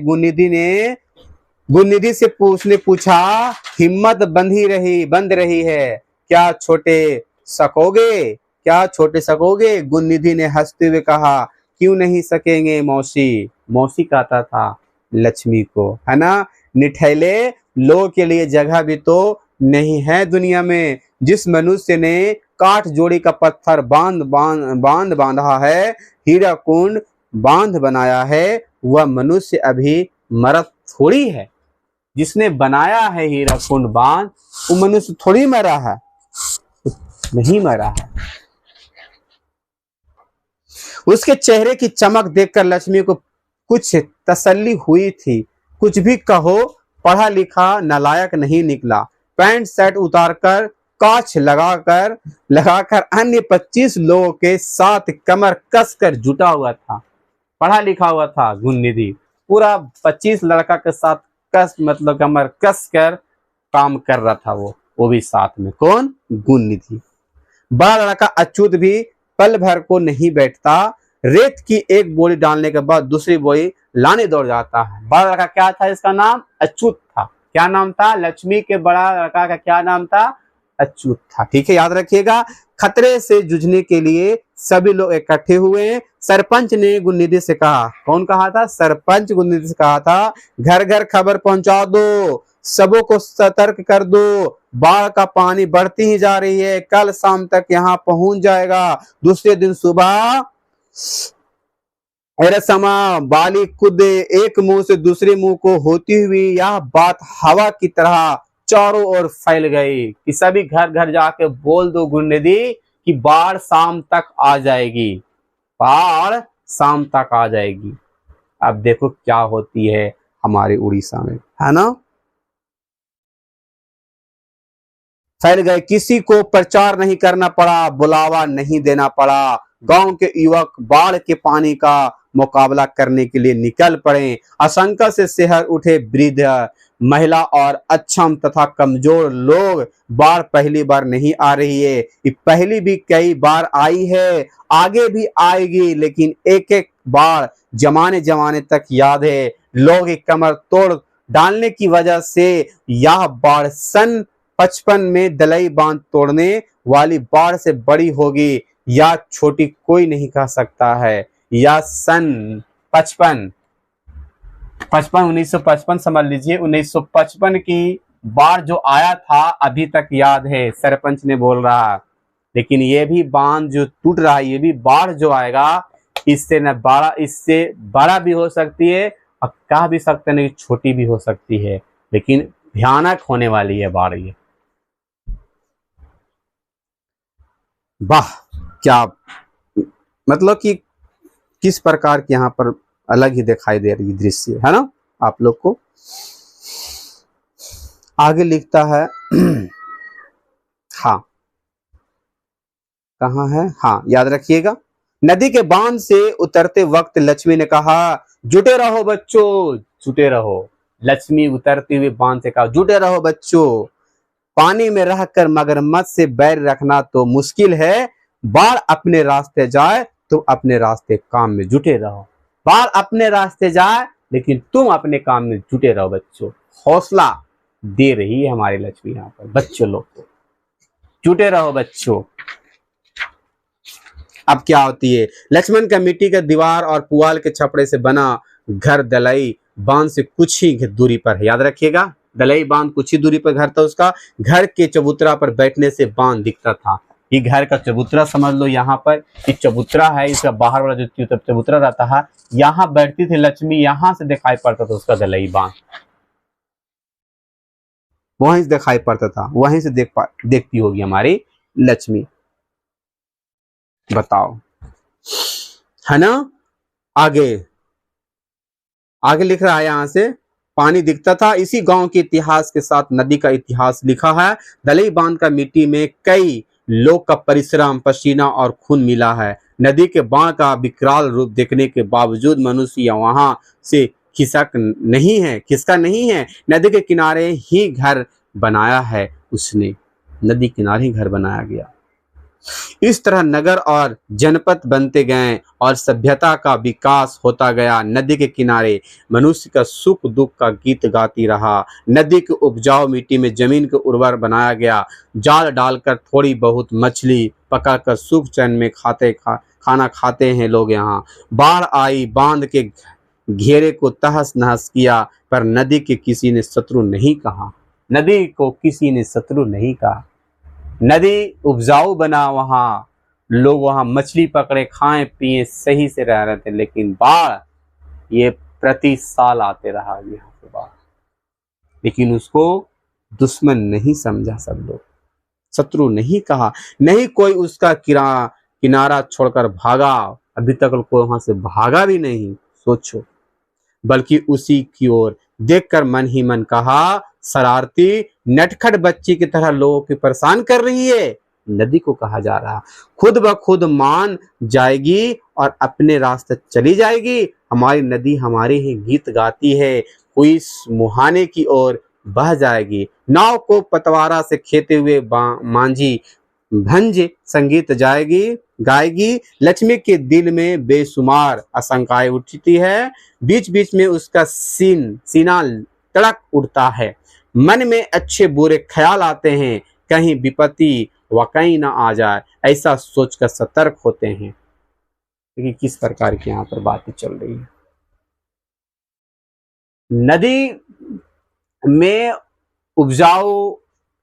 गुणनिधि से उसने पूछा, हिम्मत बंध रही है, क्या छोटे सकोगे? क्या छोटे सकोगे? गुणनिधि ने हंसते हुए कहा, क्यों नहीं सकेंगे मौसी। मौसी कहता था लक्ष्मी को, है ना। निठैले लोगों के लिए जगह भी तो नहीं है दुनिया में। जिस मनुष्य ने काठ जोड़ी का पत्थर बांधा है, हीरा कुंड बांध बनाया है, वह मनुष्य अभी मरत थोड़ी है। जिसने बनाया है हीरा कुंड बांध, वो मनुष्य थोड़ी मरा है, नहीं मरा है। उसके चेहरे की चमक देखकर लक्ष्मी को कुछ तसल्ली हुई थी। कुछ भी कहो, पढ़ा लिखा नालायक नहीं निकला। पैंट शर्ट उतारकर काछ लगाकर अन्य 25 लोगों के साथ कमर कसकर जुटा हुआ था। पढ़ा लिखा हुआ था गुणनिधि, पूरा 25 लड़का के साथ मतलब कमर कसकर काम कर रहा था वो भी साथ में। कौन? गुणनिधि। बड़ा लड़का अच्युत भी पल भर को नहीं बैठता। रेत की एक बोरी डालने के बाद दूसरी बोरी लाने दौड़ जाता है। बड़ा लड़का क्या था? इसका नाम अच्युत था। क्या नाम था? लक्ष्मी के बड़ा लड़का का क्या नाम था? अच्युत था। ठीक है, याद रखिएगा। खतरे से जूझने के लिए सभी लोग इकट्ठे हुए। सरपंच ने गुणनिधि से कहा। कौन कहा था? सरपंच गुणनिधि से कहा था, घर घर खबर पहुंचा दो, सबों को सतर्क कर दो, बाढ़ का पानी बढ़ती ही जा रही है, कल शाम तक यहाँ पहुंच जाएगा। दूसरे दिन सुबह समा बाली कूदे, एक मुंह से दूसरे मुंह को होती हुई यह बात हवा की तरह चारों ओर फैल गई कि सभी घर घर जाके बोल दो गुणनिधि कि बाढ़ शाम तक आ जाएगी, बाढ़ शाम तक आ जाएगी। अब देखो क्या होती है हमारे उड़ीसा में, है ना। फैल गए। किसी को प्रचार नहीं करना पड़ा, बुलावा नहीं देना पड़ा। गांव के युवक बाढ़ के पानी का मुकाबला करने के लिए निकल पड़े। आशंका से शहर उठे वृद्ध, महिला और अक्षम तथा कमजोर लोग। बाढ़ पहली बार नहीं आ रही है, ये पहली भी कई बार आई है, आगे भी आएगी, लेकिन एक एक बाढ़ जमाने जमाने तक याद है। लोग एक कमर तोड़ डालने की वजह से यह बाढ़ सन 55 में दलई बांध तोड़ने वाली बाढ़ से बड़ी होगी या छोटी कोई नहीं कह सकता है। या सन 55 1955 समझ लीजिए, 1955 की बाढ़ जो आया था अभी तक याद है, सरपंच ने बोल रहा। लेकिन ये भी बांध जो टूट रहा है, ये भी बाढ़ जो आएगा इससे न बड़ा, इससे बड़ा भी हो सकती है और कह भी सकते नहीं छोटी भी हो सकती है, लेकिन भयानक होने वाली है बाढ़ ये। वाह, क्या मतलब कि किस प्रकार की यहाँ पर अलग ही दिखाई दे रही दृश्य है ना आप लोग को। आगे लिखता है हाँ, कहाँ है, हाँ याद रखिएगा। नदी के बांध से उतरते वक्त लक्ष्मी ने कहा, जुटे रहो बच्चों, जुटे रहो। लक्ष्मी उतरते हुए बांध से कहा, जुटे रहो बच्चों, पानी में रहकर मगरमच्छ से बैर रखना तो मुश्किल है। बाढ़ अपने रास्ते जाए तुम अपने रास्ते काम में जुटे रहो। बाढ़ अपने रास्ते जाए लेकिन तुम अपने काम में जुटे रहो बच्चों। हौसला दे रही है हमारी लक्ष्मी यहाँ पर बच्चों लोग को, जुटे रहो बच्चों। अब क्या होती है, लक्ष्मण का मिट्टी का दीवार और पुआल के छपड़े से बना घर दलई बांध से कुछ ही दूरी पर है। याद रखिएगा, दलई बांध कुछ ही दूरी पर घर था उसका। घर के चबूतरा पर बैठने से बांध दिखता था। ये घर का चबूतरा समझ लो, यहाँ पर ये चबूतरा है, इसका बाहर वाला जो चबूतरा रहता है, यहाँ बैठती थी लक्ष्मी, यहाँ से दिखाई पड़ता था उसका दलई बांध, वहीं से दिखाई पड़ता था, वहीं से देखती होगी हमारी लक्ष्मी। बताओ, है ना। आगे लिख रहा है यहाँ से, पानी दिखता था। इसी गांव के इतिहास के साथ नदी का इतिहास लिखा है। दलई बांध का मिट्टी में कई लोग का परिश्रम, पसीना और खून मिला है। नदी के बाढ़ का विकराल रूप देखने के बावजूद मनुष्य वहां से खिसका नहीं है। नदी के किनारे ही घर बनाया है उसने, नदी किनारे ही घर बनाया गया। इस तरह नगर और जनपद बनते गए और सभ्यता का विकास होता गया। नदी के किनारे मनुष्य का सुख दुख का गीत गाती रहा। नदी की उपजाऊ मिट्टी में जमीन को उर्वर बनाया गया। जाल डालकर थोड़ी बहुत मछली पकड़कर सुख चैन में खाना खाते हैं लोग यहाँ। बाढ़ आई, बांध के घेरे को तहस नहस किया, पर नदी के किसी ने शत्रु नहीं कहा। नदी को किसी ने शत्रु नहीं कहा। नदी उपजाऊ बना, वहां लोग वहां मछली पकड़े, खाएं पिए, सही से रह रहे थे। लेकिन बाढ़ ये प्रति साल आते रहा यहाँ पे बाढ़, लेकिन उसको दुश्मन नहीं समझा सब लोग, शत्रु नहीं कहा। नहीं कोई उसका किनारा छोड़कर भागा, अभी तक कोई वहां से भागा भी नहीं, सोचो, बल्कि उसी की ओर देखकर मन ही मन कहा, शरारती नटखट बच्ची की तरह लोगों को परेशान कर रही है। नदी को कहा जा रहा, खुद ब खुद मान जाएगी और अपने रास्ते चली जाएगी। हमारी नदी हमारे ही गीत गाती है, कोई मुहाने की ओर बह जाएगी। नाव को पतवारा से खेते हुए मांझी भंज संगीत गाएगी। लक्ष्मी के दिल में बेशुमार आशंकाएं उठती है। बीच बीच में उसका सीना तड़क उठता है। मन में अच्छे बुरे ख्याल आते हैं, कहीं विपत्ति वाकई ना आ जाए, ऐसा सोचकर सतर्क होते हैं। कि किस प्रकार की यहाँ पर बातें चल रही है। नदी में उपजाऊ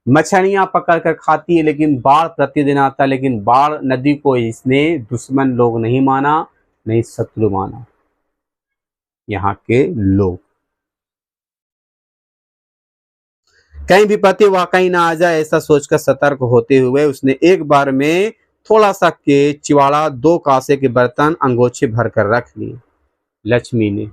मछलियां पकड़ कर खाती है, लेकिन बाढ़ प्रतिदिन आता है। लेकिन बाढ़ नदी को इसने दुश्मन लोग नहीं माना, नहीं शत्रु माना, यहाँ के लोग। कहीं विपत्ति वाकई ना आ जाए, ऐसा सोचकर सतर्क होते हुए उसने एक बार में थोड़ा सा के चिवाड़ा, 2 कांसे के बर्तन अंगोछे भर कर रख लिए। लक्ष्मी ने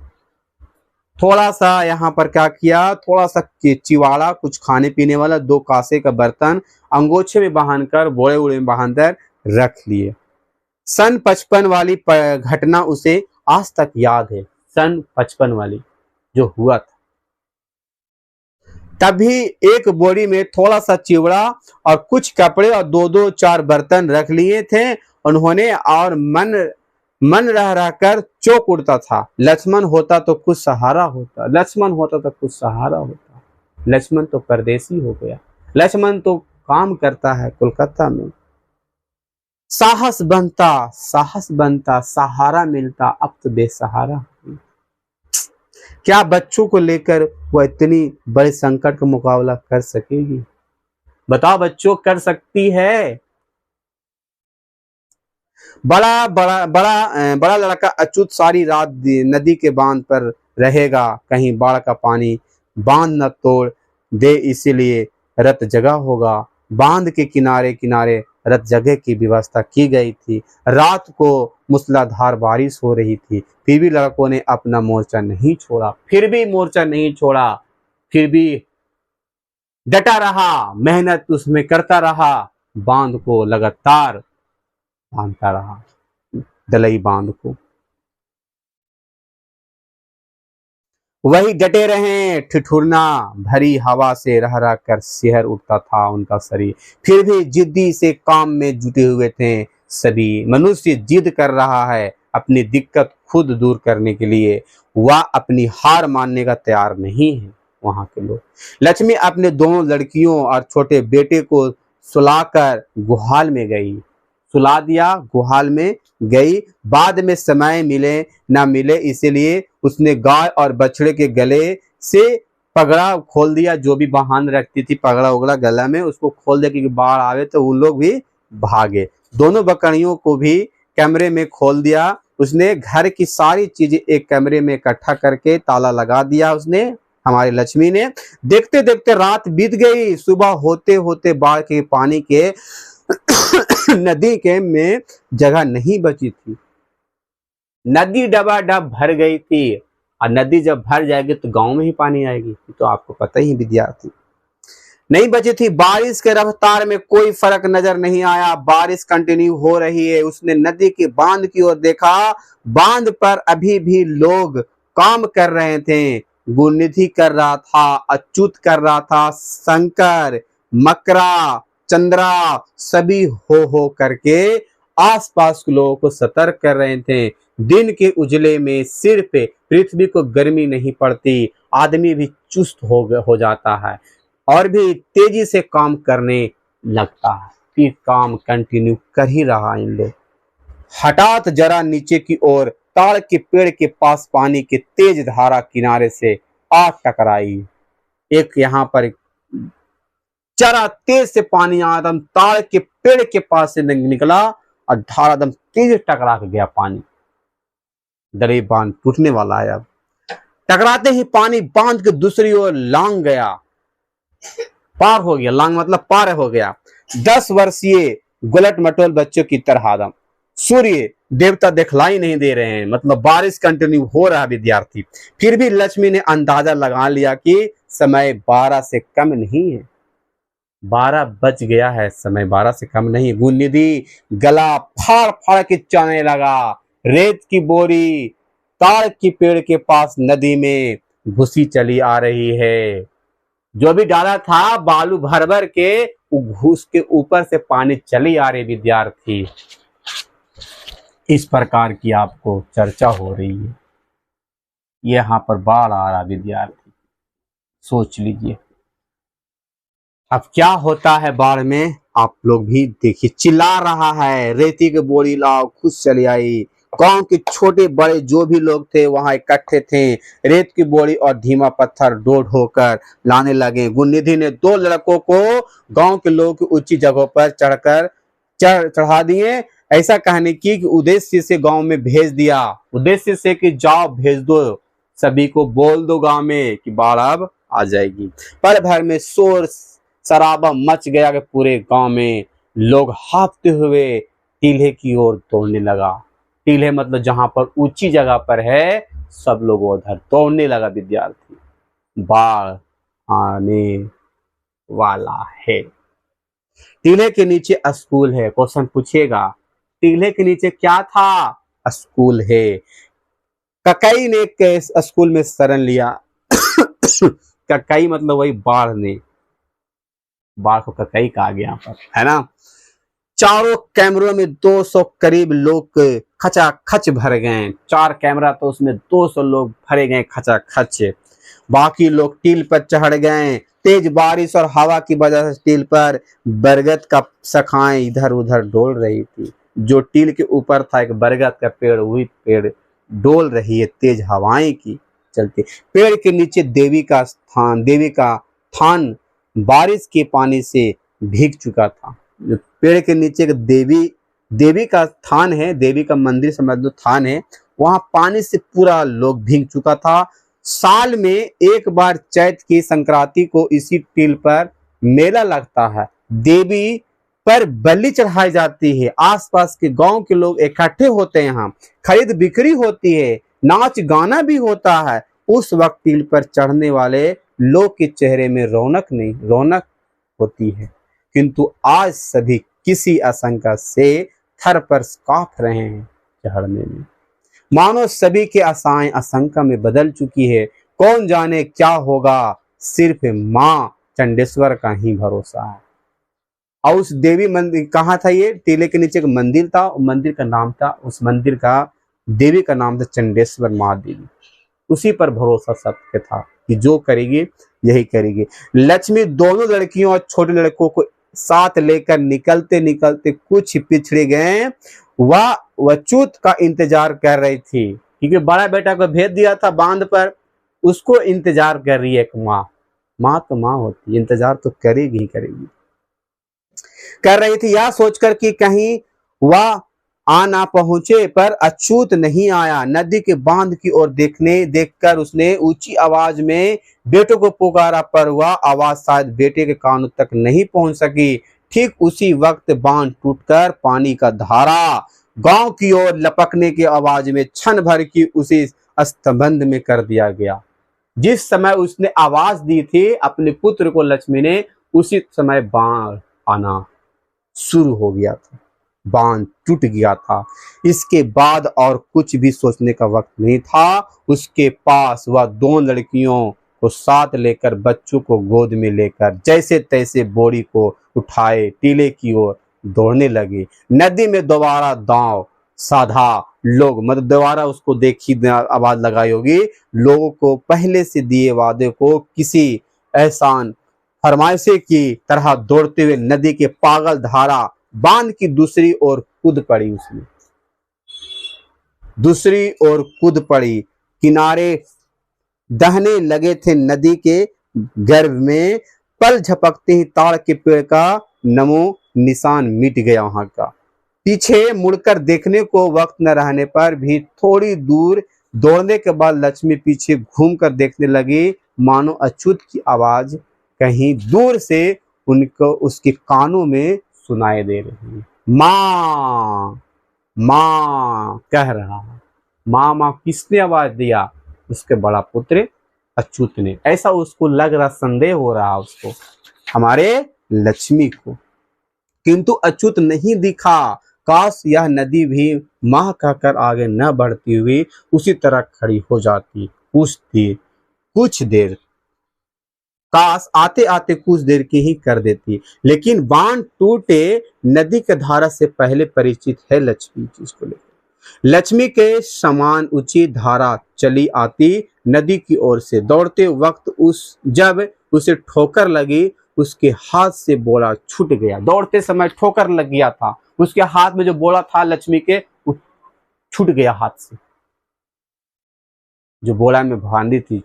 थोड़ा सा यहाँ पर क्या किया, थोड़ा सा चिवाड़ा, कुछ खाने पीने वाला, 2 कांसे का बर्तन अंगोछे में बांधकर, बोड़े उड़े में बांधकर रख लिए। सन 55 वाली घटना उसे आज तक याद है, सन 55 वाली जो हुआ था। तभी एक बोरी में थोड़ा सा चिवड़ा और कुछ कपड़े और दो दो चार बर्तन रख लिए थे उन्होंने, और मन रह रहकर चौंक उठता था। लक्ष्मण होता तो कुछ सहारा होता, लक्ष्मण होता तो कुछ सहारा होता। लक्ष्मण तो परदेसी हो गया, लक्ष्मण तो काम करता है कोलकाता में। साहस बनता, सहारा मिलता, अब तो बेसहारा। क्या बच्चों को लेकर वो इतनी बड़े संकट का मुकाबला कर सकेगी? बताओ बच्चों, कर सकती है? बड़ा लड़का अच्युत सारी रात नदी के बांध पर रहेगा, कहीं बाढ़ का पानी बांध न तोड़ दे, इसीलिए रत जगह होगा। बांध के किनारे किनारे रत जगह की व्यवस्था की गई थी। रात को मूसलाधार बारिश हो रही थी, फिर भी लड़कों ने अपना मोर्चा नहीं छोड़ा, फिर भी डटा रहा, मेहनत उसमें करता रहा, बांध को लगातार बांधता रहा, दलई बांध को। वही डटे रहे, ठिठुरना भरी हवा से रह रह कर सिहर उठता था उनका शरीर, फिर भी जिद्दी से काम में जुटे हुए थे सभी। मनुष्य जिद कर रहा है अपनी दिक्कत खुद दूर करने के लिए, वह अपनी हार मानने का तैयार नहीं है वहां के लोग। लक्ष्मी अपने दोनों लड़कियों और छोटे बेटे को सुलाकर गुहाल में गई, सुला दिया, गुहाल में गई। बाद में समय मिले ना मिले इसलिए उसने गाय और बछड़े के गले से पगड़ा खोल दिया, जो भी बहान रखती थी पगड़ा उगड़ा गला में, उसको खोल दिया क्योंकि बाढ़ आवे तो उन लोग भी भागे। दोनों बकरियों को भी कमरे में खोल दिया उसने। घर की सारी चीजें एक कमरे में इकट्ठा करके ताला लगा दिया उसने, हमारी लक्ष्मी ने। देखते देखते रात बीत गई, सुबह होते होते बाढ़ के पानी के नदी के में जगह नहीं बची थी। नदी डबाडब भर गई थी, और नदी जब भर जाएगी तो गांव में ही पानी आएगी, तो आपको पता ही विद्यार्थी। नहीं बची थी। बारिश के रफ्तार में कोई फर्क नजर नहीं आया, बारिश कंटिन्यू हो रही है। उसने नदी के बांध की ओर देखा, बांध पर अभी भी लोग काम कर रहे थे। गुणनिधि कर रहा था, अच्युत कर रहा था, शंकर, मकरा, चंद्रा सभी हो करके आसपास के लोगों को सतर्क कर रहे थे। दिन के उजले में सिर पे पृथ्वी को गर्मी नहीं पड़ती, आदमी भी चुस्त हो जाता है और भी तेजी से काम करने लगता है। फिर काम कंटिन्यू कर ही रहा इन लोग। हठात जरा नीचे की ओर ताड़ के पेड़ के पास पानी की तेज धारा किनारे से आ टकराई। एक यहाँ पर जरा तेज से पानी आदम ताड़ के पेड़ के पास से निकला और धारा दम तेज टकरा के गया पानी। दरे बांध टूटने वाला है। अब टकराते ही पानी बांध के दूसरी ओर लांग गया, पार हो गया। लांग मतलब पार हो गया। 10 वर्षीय गुलट मटोल बच्चों की तरह आदम। सूर्य देवता दिखलाई नहीं दे रहे हैं, मतलब बारिश कंटिन्यू हो रहा है विद्यार्थी। फिर भी लक्ष्मी ने अंदाजा लगा लिया कि समय 12 से कम नहीं है, 12 बज गया है, समय 12 से कम नहीं। गुणनिधि गला फाड़ फाड़ के चाहने लगा। रेत की बोरी ताड़ की पेड़ के पास नदी में घुसी चली आ रही है। जो भी डाला था बालू भर भर के घुस के ऊपर से पानी चली आ रही विद्यार्थी। इस प्रकार की आपको चर्चा हो रही है। यहाँ पर बाढ़ आ रहा विद्यार्थी, सोच लीजिए अब क्या होता है बाढ़ में। आप लोग भी देखिए, चिल्ला रहा है, रेती के बोरी लाओ, खुद चली आई। गांव के छोटे बड़े जो भी लोग थे वहां इकट्ठे थे, रेत की बोरी और धीमा पत्थर ढो ढोकर लाने लगे। गुणनिधि ने 2 लड़कों को गांव के लोगों की ऊंची जगहों पर चढ़ा दिए। ऐसा कहने की उद्देश्य से गांव में भेज दिया, उद्देश्य से कि जाओ भेज दो, सभी को बोल दो गांव में कि बाढ़ अब आ जाएगी। पल भर में शोर शराबा मच गया कि पूरे गांव में लोग हाँफते हुए टीले की ओर दौड़ने लगा। टीले मतलब जहां पर ऊंची जगह पर है, सब लोग उधर दौड़ने लगा विद्यार्थी। बाढ़ आने वाला है। टीले के नीचे स्कूल है। क्वेश्चन पूछेगा टीले के नीचे क्या था? स्कूल है। ककई ने एक स्कूल में शरण लिया। ककई मतलब वही बाढ़ ने, बाढ़ को ककई कहा गया यहाँ पर, है ना। चारों कैमरों में 200 करीब लोग खचाखच भर गए। 4 कैमरा तो उसमें 200 लोग भरे गए खचाखच। बाकी लोग टील पर चढ़ गए। तेज बारिश और हवा की वजह से टील पर बरगद का शाखाएं इधर उधर डोल रही थी। जो टील के ऊपर था एक बरगद का पेड़, वही पेड़ डोल रही है तेज हवाएं की चलते। पेड़ के नीचे देवी का थान बारिश के पानी से भीग चुका था। जो पेड़ के नीचे देवी का थान है, देवी का मंदिर समझ लो, थान है, वहां पानी से पूरा लोग भीग चुका था। साल में एक बार चैत की संक्रांति को इसी टील पर मेला लगता है। देवी पर बलि चढ़ाई जाती है। आसपास के गांव के लोग इकट्ठे होते हैं, यहाँ खरीद बिक्री होती है, नाच गाना भी होता है। उस वक्त टील पर चढ़ने वाले लोग के चेहरे में रौनक होती है, किंतु आज सभी किसी आशंका से थर पर कांप रहे हैं चढ़ने में। मानो सभी की आशाएं आशंका में बदल चुकी है। कौन जाने क्या होगा, सिर्फ मां चंडेश्वर का ही भरोसा है। और उस देवी मंदिर कहाँ था, ये टीले के नीचे एक मंदिर था, मंदिर का नाम था, उस मंदिर का देवी का नाम था चंडेश्वर माँ देवी। उसी पर भरोसा सबके था कि जो करेगी यही करेगी। लक्ष्मी दोनों लड़कियों और छोटे लड़कों को साथ लेकर निकलते निकलते कुछ पिछड़े गए। वह अच्युत का इंतजार कर रही थी, क्योंकि बड़ा बेटा को भेज दिया था बांध पर, उसको इंतजार कर रही है एक माँ। माँ तो माँ होती है, इंतजार तो करेगी ही करेगी। कर रही थी यह सोचकर कि कहीं वह आ ना पहुंचे, पर अच्युत नहीं आया। नदी के बांध की ओर देखकर उसने ऊंची आवाज में बेटे को पुकारा, पर वह आवाज शायद बेटे के कानों तक नहीं पहुंच सकी। ठीक उसी वक्त बांध टूटकर पानी का धारा गांव की ओर लपकने की आवाज में क्षण भर की उसी स्तंभ में कर दिया गया। जिस समय उसने आवाज दी थी अपने पुत्र को लक्ष्मी ने, उसी समय बाढ़ आना शुरू हो गया था, बांध टूट गया था। इसके बाद और कुछ भी सोचने का वक्त नहीं था। उसके पास वह 2 लड़कियों को साथ लेकर, बच्चों को गोद में लेकर जैसे तैसे बोरी को उठाए टीले की ओर दौड़ने लगे। नदी में दोबारा दांव साधा। लोग मतलब दोबारा उसको देखी आवाज लगाई होगी, लोगों को पहले से दिए वादे को किसी एहसान फरमाइशे की तरह दौड़ते हुए नदी के पागल धारा बांध की दूसरी ओर कूद पड़ी। उसमें दूसरी ओर कूद पड़ी। किनारे दहने लगे थे नदी के गर्भ में। पल झपकते ही ताड़ के पेड़ का नमो निशान मिट गया वहां का। पीछे मुड़कर देखने को वक्त न रहने पर भी थोड़ी दूर दौड़ने के बाद लक्ष्मी पीछे घूमकर देखने लगी, मानो अच्युत की आवाज कहीं दूर से उनको उसके कानों में सुनाई दे रही है। माँ माँ कह रहा है। माँ माँ किसने आवाज दिया? उसके बड़ा पुत्र अच्युत ने। ऐसा उसको लग रहा, संदेह हो रहा उसको, हमारे लक्ष्मी को। किंतु अच्युत नहीं दिखा। काश यह नदी भी माँ कहकर आगे न बढ़ती हुई उसी तरह खड़ी हो जाती। कुछ देर काश आते आते कुछ देर की ही कर देती। लेकिन बांध टूटे नदी के धारा से पहले परिचित है लक्ष्मी जिसको लेकर। लक्ष्मी के समान ऊंची धारा चली आती नदी की ओर से। दौड़ते वक्त जब उसे ठोकर लगी, उसके हाथ से बोला छूट गया। दौड़ते समय ठोकर लग गया था, उसके हाथ में जो बोला था लक्ष्मी के, वो छूट गया हाथ से। जो बोला में बांधी थी,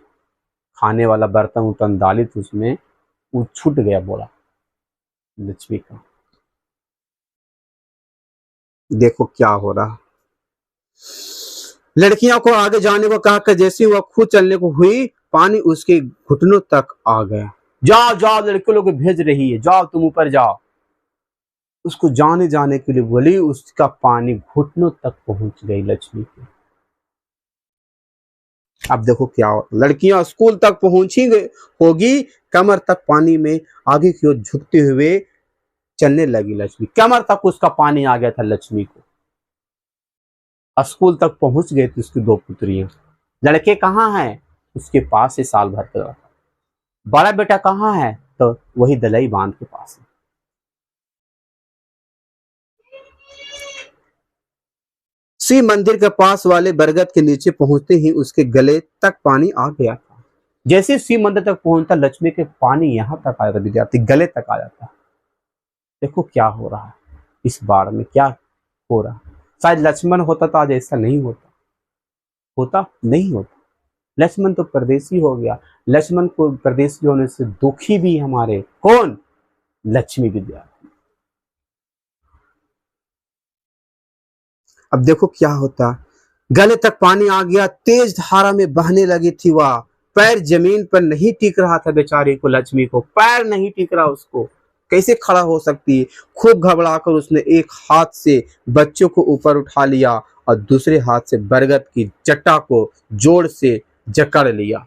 खाने वाला बर्तन उतन डाली थी उसमें, वो छूट गया बोला लक्ष्मी का। देखो क्या हो रहा। लड़कियों को आगे जाने को कहा, जैसे वह खुद चलने को हुई, पानी उसके घुटनों तक आ गया। जाओ जाओ, लड़के लोग भेज रही है, जाओ तुम ऊपर जाओ। उसको जाने के लिए बोली, उसका पानी घुटनों तक पहुंच गई लक्ष्मी के। अब देखो क्या हो, लड़कियां स्कूल तक पहुंची होगी, कमर तक पानी में आगे की ओर झुकते हुए चलने लगी लक्ष्मी। कमर तक उसका पानी आ गया था लक्ष्मी को। स्कूल तक पहुंच गए थे उसकी 2 पुत्रियां। लड़के कहाँ हैं? उसके पास से साल भर का। बड़ा बेटा कहाँ है? तो वही दलई बांध के पास है। शिव मंदिर के पास वाले बरगद के नीचे पहुंचते ही उसके गले तक पानी आ गया था। जैसे शिव मंदिर तक पहुंचता, लक्ष्मी के पानी यहां तक आ जाता, विद्यार्थी गले तक आ जाता। देखो क्या हो रहा है इस बाढ़ में, क्या हो रहा है। शायद लक्ष्मण होता तो आज ऐसा नहीं होता, होता नहीं होता। लक्ष्मण तो परदेसी हो गया। लक्ष्मण को परदेसी होने से दुखी भी हमारे कौन? लक्ष्मी विद्यार्थी। अब देखो क्या होता, गले तक पानी आ गया, तेज धारा में बहने लगी थी वह। पैर जमीन पर नहीं टिक रहा था बेचारी को, लक्ष्मी को पैर नहीं टिक रहा, उसको कैसे खड़ा हो सकती है। खूब घबराकर उसने एक हाथ से बच्चों को ऊपर उठा लिया और दूसरे हाथ से बरगद की जटा को जोर से जकड़ लिया।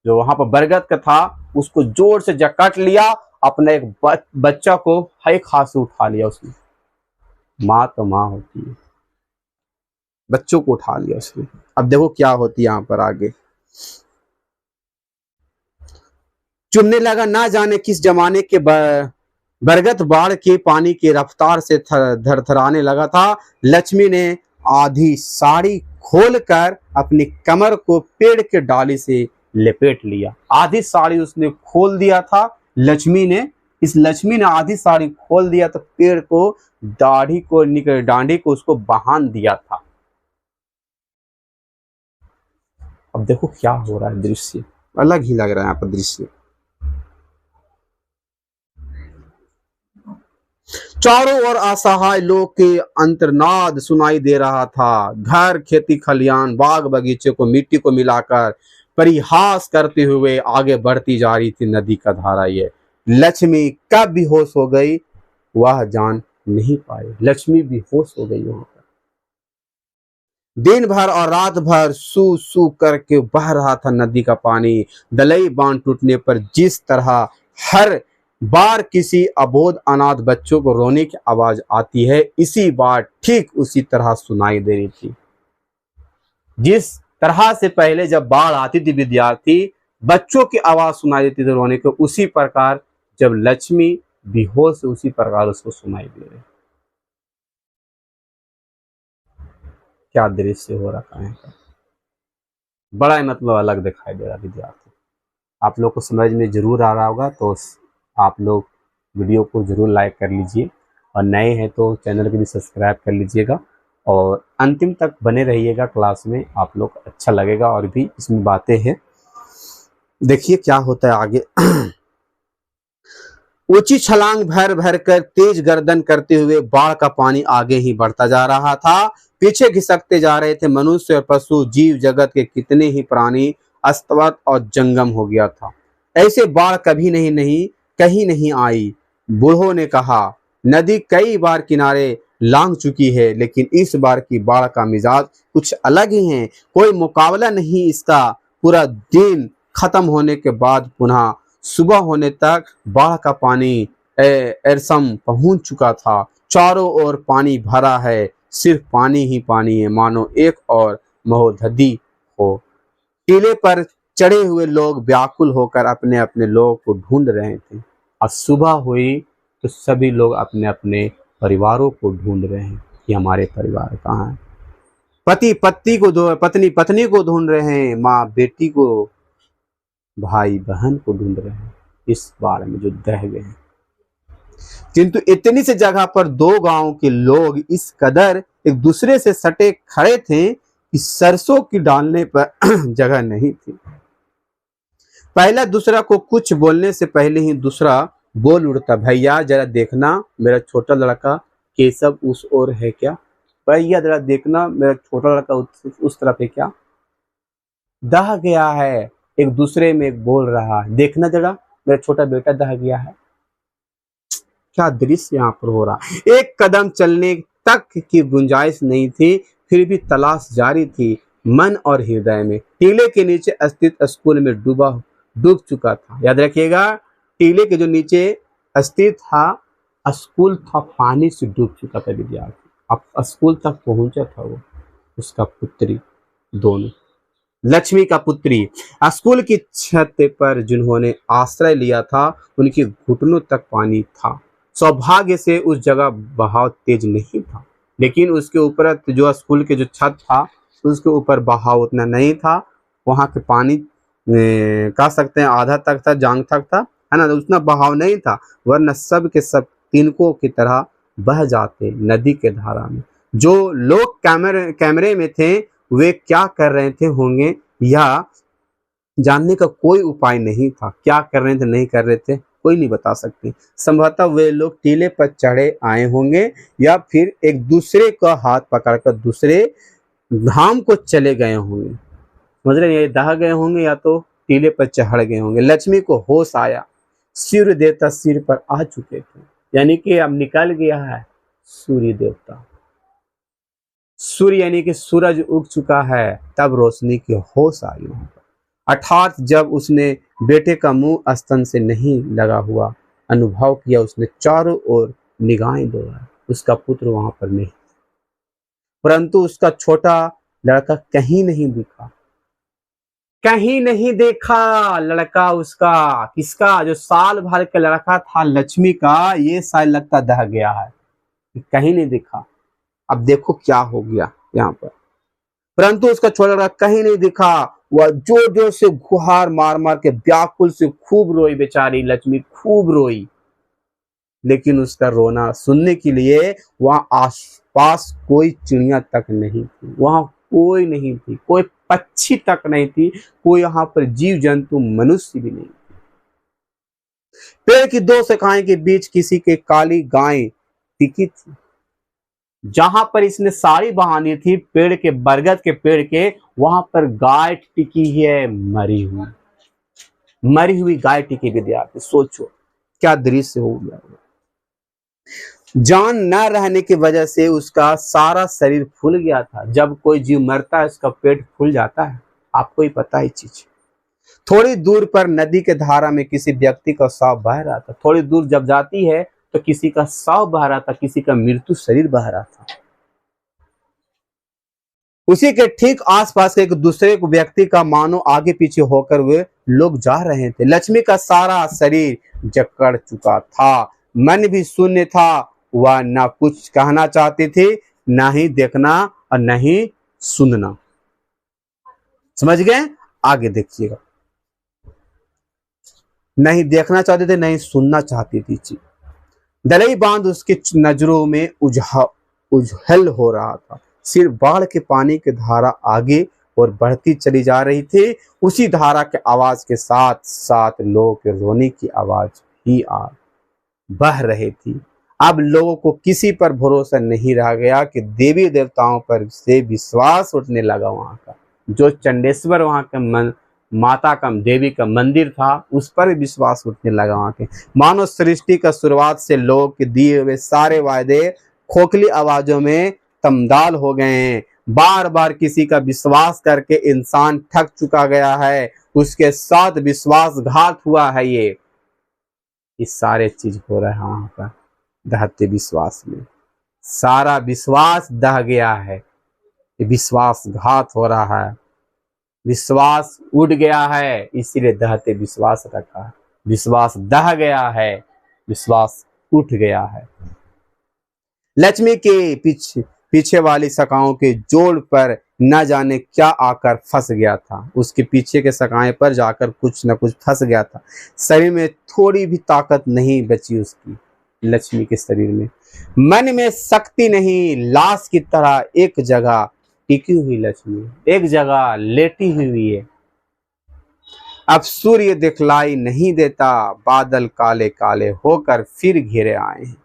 जो वहां पर बरगद का था उसको जोर से जकड़ लिया, अपने एक बच्चा को एक हाथ से उठा लिया उसने। माँ तो माँ होती है, बच्चों को उठा लिया उसने। अब देखो क्या होती है यहाँ पर आगे। चुनने लगा, ना जाने किस जमाने के बरगद बाढ़ के पानी की रफ्तार से थरथराने लगा था। लक्ष्मी ने आधी साड़ी खोलकर अपनी कमर को पेड़ के डाली से लपेट लिया। आधी साड़ी उसने खोल दिया था लक्ष्मी ने। इस लक्ष्मी ने आधी साड़ी खोल दिया तो पेड़ को, दाढ़ी को, डांडी को उसको बांध दिया था। अब देखो क्या हो रहा है, दृश्य अलग ही लग रहा है यहाँ पर दृश्य। चारों ओर असहाय लोग के अंतर्नाद सुनाई दे रहा था। घर, खेती खलियान, बाग बगीचे को मिट्टी को मिलाकर परिहास करते हुए आगे बढ़ती जा रही थी नदी का धारा। ये लक्ष्मी कब बेहोश हो गई वह जान नहीं पाए। लक्ष्मी बेहोश हो गई वहां पर। दिन भर और रात भर सू सू करके बह रहा था नदी का पानी। दलई बांध टूटने पर जिस तरह हर बार किसी अबोध अनाथ बच्चों को रोने की आवाज आती है, इसी बार ठीक उसी तरह सुनाई दे रही थी। जिस तरह से पहले जब बाढ़ आती थी विद्यार्थी, बच्चों की आवाज सुनाई देती थी रोने को, उसी प्रकार जब लक्ष्मी बेहोश, उसी प्रकार उसको सुनाई दे रही। क्या दृश्य हो रखा है, बड़ा मतलब अलग दिखाई दे रहा विद्यार्थी। आप लोग को समझ में जरूर आ रहा होगा, तो आप लोग वीडियो को जरूर लाइक कर लीजिए और नए हैं तो चैनल को भी सब्सक्राइब कर लीजिएगा और अंतिम तक बने रहिएगा क्लास में, आप लोग अच्छा लगेगा। और भी इसमें बातें हैं, देखिए क्या होता है आगे। ऊंची छलांग भर भर कर तेज गर्दन करते हुए बाढ़ का पानी आगे ही बढ़ता जा रहा था। पीछे घिसकते जा रहे थे मनुष्य और पशु, जीव जगत के कितने ही प्राणी अस्तव्यस्त और जंगम हो गया था। ऐसे बाढ़ कभी नहीं कहीं नहीं आई। बूढ़ों ने कहा, नदी कई बार किनारे लांघ चुकी है, लेकिन इस बार की बाढ़ का मिजाज कुछ अलग ही है, कोई मुकाबला नहीं इसका। पूरा दिन खत्म होने के बाद पुनः सुबह होने तक बाढ़ का पानी एरसम पहुंच चुका था। चारों ओर पानी भरा है, सिर्फ पानी ही पानी है, मानो एक और महोदधि हो। टीले पर चढ़े हुए लोग व्याकुल होकर अपने अपने लोगों को ढूंढ रहे थे। और सुबह हुई तो सभी लोग अपने अपने परिवारों को ढूंढ रहे हैं कि हमारे परिवार कहाँ है। पति पत्नी को, पत्नी पत्नी को ढूंढ रहे हैं, माँ बेटी को, भाई बहन को ढूंढ रहे हैं इस बाढ़ में जो दह गए हैं। किंतु इतनी सी जगह पर दो गांव के लोग इस कदर एक दूसरे से सटे खड़े थे कि सरसों की डालने पर जगह नहीं थी। पहला दूसरा को कुछ बोलने से पहले ही दूसरा बोल उठता, भैया जरा देखना मेरा छोटा लड़का केशव उस ओर है क्या? भैया जरा देखना मेरा छोटा लड़का उस तरफ है क्या? दह गया है। एक दूसरे में एक बोल रहा है, देखना जरा मेरा छोटा बेटा दह गया है। क्या दृश्य यहाँ पर हो रहा। एक कदम चलने तक की गुंजाइश नहीं थी, फिर भी तलाश जारी थी मन और हृदय में। टीले के नीचे स्थित स्कूल में डूब चुका था। याद रखिएगा, टीले के जो नीचे स्थित था स्कूल था, पानी से डूब चुका था विद्यार्थी। अब स्कूल तक पहुंचा था वो, उसका पुत्री दोनों। लक्ष्मी का पुत्री। स्कूल की छत पर जिन्होंने आश्रय लिया था उनके घुटनों तक पानी था। सौभाग्य से उस जगह बहाव तेज नहीं था, लेकिन उसके ऊपर जो स्कूल के जो छत था उसके ऊपर बहाव उतना नहीं था। वहां के पानी कह सकते हैं आधा तक था, जांग तक था, है ना, उतना बहाव नहीं था, वरना सब के सब तिनकों की तरह बह जाते नदी के धारा में। जो लोग कैमरे में थे वे क्या कर रहे थे होंगे या जानने का कोई उपाय नहीं था। क्या कर रहे थे नहीं कर रहे थे कोई नहीं बता सकते। संभवतः वे लोग टीले पर चढ़े आए होंगे या फिर एक दूसरे का हाथ पकड़कर दूसरे धाम को चले गए होंगे। समझ रहे हैं, ये दह गए होंगे या तो टीले पर चढ़ गए होंगे। लक्ष्मी को होश आया, सूर्य देवता सिर पर आ चुके थे, यानी कि अब निकल गया है सूर्य देवता। सूर्य यानी कि सूरज उग चुका है, तब रोशनी की होश आई वहां पर। अर्थात जब उसने बेटे का मुंह स्तन से नहीं लगा हुआ अनुभव किया, उसने चारों ओर निगाहें दौड़ाई, उसका पुत्र वहां पर नहीं, परंतु उसका छोटा लड़का कहीं नहीं दिखा। कहीं नहीं देखा लड़का उसका, किसका, जो साल भर का लड़का था लक्ष्मी का, ये शायद लगता दह गया है, कहीं नहीं दिखा। अब देखो क्या हो गया यहाँ पर। परंतु उसका छोटा लड़का कहीं नहीं दिखा। वह जोर जोर से गुहार मार मार के व्याकुल से खूब रोई, बेचारी लक्ष्मी खूब रोई, लेकिन उसका रोना सुनने के लिए वहां आसपास कोई चिड़िया तक नहीं थी, वहां कोई नहीं थी, कोई पक्षी तक नहीं थी, कोई यहाँ पर जीव जंतु मनुष्य भी नहीं। पेड़ की दो शाखाएं के बीच किसी के काली गाय टिकी थी। जहां पर इसने साड़ी बहानी थी पेड़ के, बरगद के पेड़ के, वहां पर गाय टिकी है, मरी हुई गाय टिकी। विद्यार्थी सोचो क्या दृश्य हो गया। जान न रहने की वजह से उसका सारा शरीर फूल गया था। जब कोई जीव मरता है उसका पेट फूल जाता है, आपको ही पता है चीज। थोड़ी दूर पर नदी के धारा में किसी व्यक्ति का शव बह रहा था। थोड़ी दूर जब जाती है तो किसी का शव बह रहा था, किसी का मृत्यु शरीर बह रहा था। उसी के ठीक आसपास एक दूसरे व्यक्ति का मानो आगे पीछे होकर वे लोग जा रहे थे। लक्ष्मी का सारा शरीर जकड़ चुका था, मन भी शून्य था। वह न कुछ कहना चाहती थी, न ही देखना और न ही सुनना। समझ गए? आगे देखिएगा। नहीं देखना चाहते थे, नहीं सुनना चाहती थी। दलई बांध उसकी नजरों में उजहल हो रहा था। सिर बाढ़ के पानी की धारा आगे और बढ़ती चली जा रही थी। उसी धारा के आवाज के साथ साथ लोगों के रोने की आवाज भी बह रही थी। अब लोगों को किसी पर भरोसा नहीं रह गया कि देवी देवताओं पर से विश्वास उठने लगा। वहां का जो चंडेश्वर, वहां का माता का, देवी का मंदिर था, उस पर भी विश्वास उठने लगा वहां के। मानव सृष्टि का शुरुआत से लोगों के दिए हुए सारे वायदे खोखली आवाजों में तमदाल हो गए हैं। बार बार किसी का विश्वास करके इंसान थक चुका गया है, उसके साथ विश्वासघात हुआ है। ये सारे चीज हो रहा है वहां पर दहते विश्वास में। सारा विश्वास दह गया है, विश्वासघात हो रहा है, विश्वास उड़ गया है, इसीलिए दहते विश्वास रखा है। विश्वास दह गया है, विश्वास उठ गया है। लक्ष्मी के पीछे वाली शाखाओं के जोड़ पर न जाने क्या आकर फंस गया था। उसके पीछे के शाखाएं पर जाकर कुछ न कुछ फंस गया था। शरीर में थोड़ी भी ताकत नहीं बची उसकी, लक्ष्मी के शरीर में। मन में शक्ति नहीं, लाश की तरह एक जगह टिकी हुई लक्ष्मी, एक जगह लेटी हुई है। अब सूर्य दिखलाई नहीं देता, बादल काले काले होकर फिर घिरे आए हैं।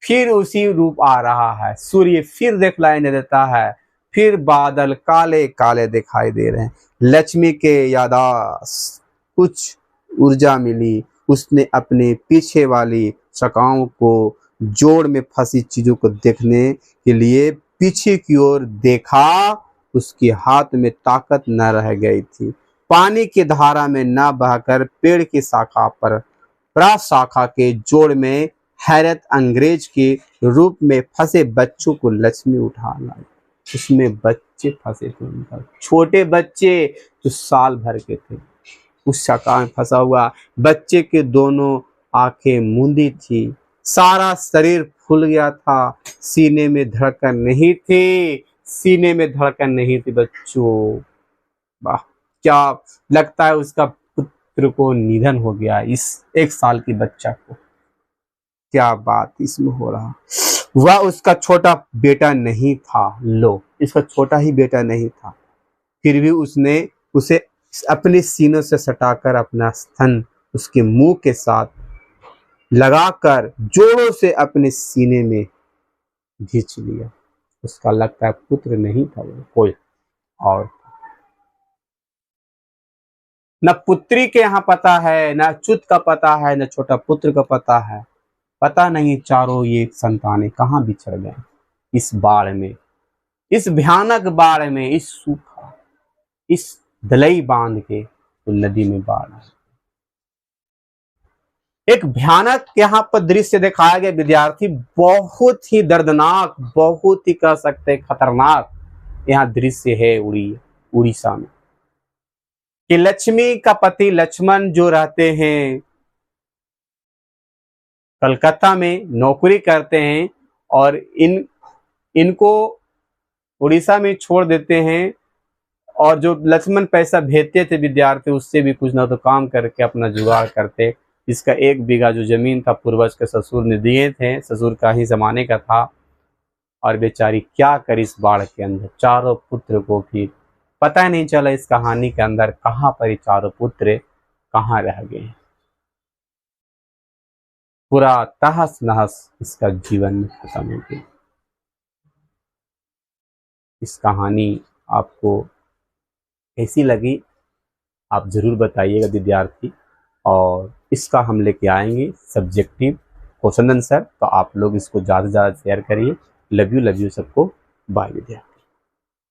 फिर उसी रूप आ रहा है, सूर्य फिर दिखलाई नहीं देता है, फिर बादल काले काले दिखाई दे रहे हैं। लक्ष्मी के याददाश्त कुछ ऊर्जा मिली। उसने अपने पीछे वाली शाखाओं को जोड़ में फंसी चीजों को देखने के लिए पीछे की ओर देखा। उसके हाथ में ताकत न रह गई थी। पानी की धारा में न बहकर पेड़ की शाखा पर प्रशाखा के जोड़ में हैरत अंग्रेज के रूप में फंसे बच्चों को लक्ष्मी उठा लाई। उसमें बच्चे फंसे थे उनका, छोटे बच्चे जो साल भर के थे, उस चक्का में फंसा हुआ। बच्चे के दोनों आंखें मूंदी थी, सारा शरीर फूल गया था, सीने में धड़कन नहीं थी, सीने में धड़कन नहीं थी बच्चों। वाह, क्या लगता है उसका पुत्र को निधन हो गया, इस 1 साल की बच्चा को। क्या बात इसमें हो रहा। वह उसका छोटा बेटा नहीं था, लो इसका छोटा ही बेटा नहीं था, फिर भी उसने उसे अपने सीनों से सटाकर अपना स्तन उसके मुंह के साथ लगाकर जोरों से अपने सीने में खींच लिया। उसका लगता है पुत्र नहीं था, वो कोई और। न पुत्री के यहाँ पता है, न च्युत का पता है, न छोटा पुत्र का पता है। पता नहीं चारों ये संतानें कहाँ बिछड़ गए इस बाढ़ में, इस भयानक बाढ़ में, इस सूखा, इस दलई बांध के तो नदी में बाढ़। एक भयानक यहाँ पर दृश्य दिखाया गया विद्यार्थी, बहुत ही दर्दनाक, बहुत ही कह सकते खतरनाक यहाँ दृश्य है उड़ीसा में, कि लक्ष्मी का पति लक्ष्मण जो रहते हैं कलकत्ता में, नौकरी करते हैं, और इनको उड़ीसा में छोड़ देते हैं, और जो लक्ष्मण पैसा भेजते थे विद्यार्थी, उससे भी कुछ ना तो काम करके अपना जुगाड़ करते। इसका 1 बीघा जो जमीन था पूर्वज के ससुर ने दिए थे, ससुर का ही जमाने का था, और बेचारी क्या करे इस बाढ़ के अंदर। चारों पुत्र को भी पता नहीं चला इस कहानी के अंदर कहाँ पर ये चारों पुत्र कहाँ रह गए। पूरा तहस नहस इसका जीवन खत्म हो गया। इस कहानी आपको कैसी लगी आप जरूर बताइएगा विद्यार्थी, और इसका हम लेके आएंगे सब्जेक्टिव क्वेश्चन आंसर, तो आप लोग इसको ज़्यादा से ज़्यादा शेयर करिए। लव यू सबको, बाय विद्यार्थी।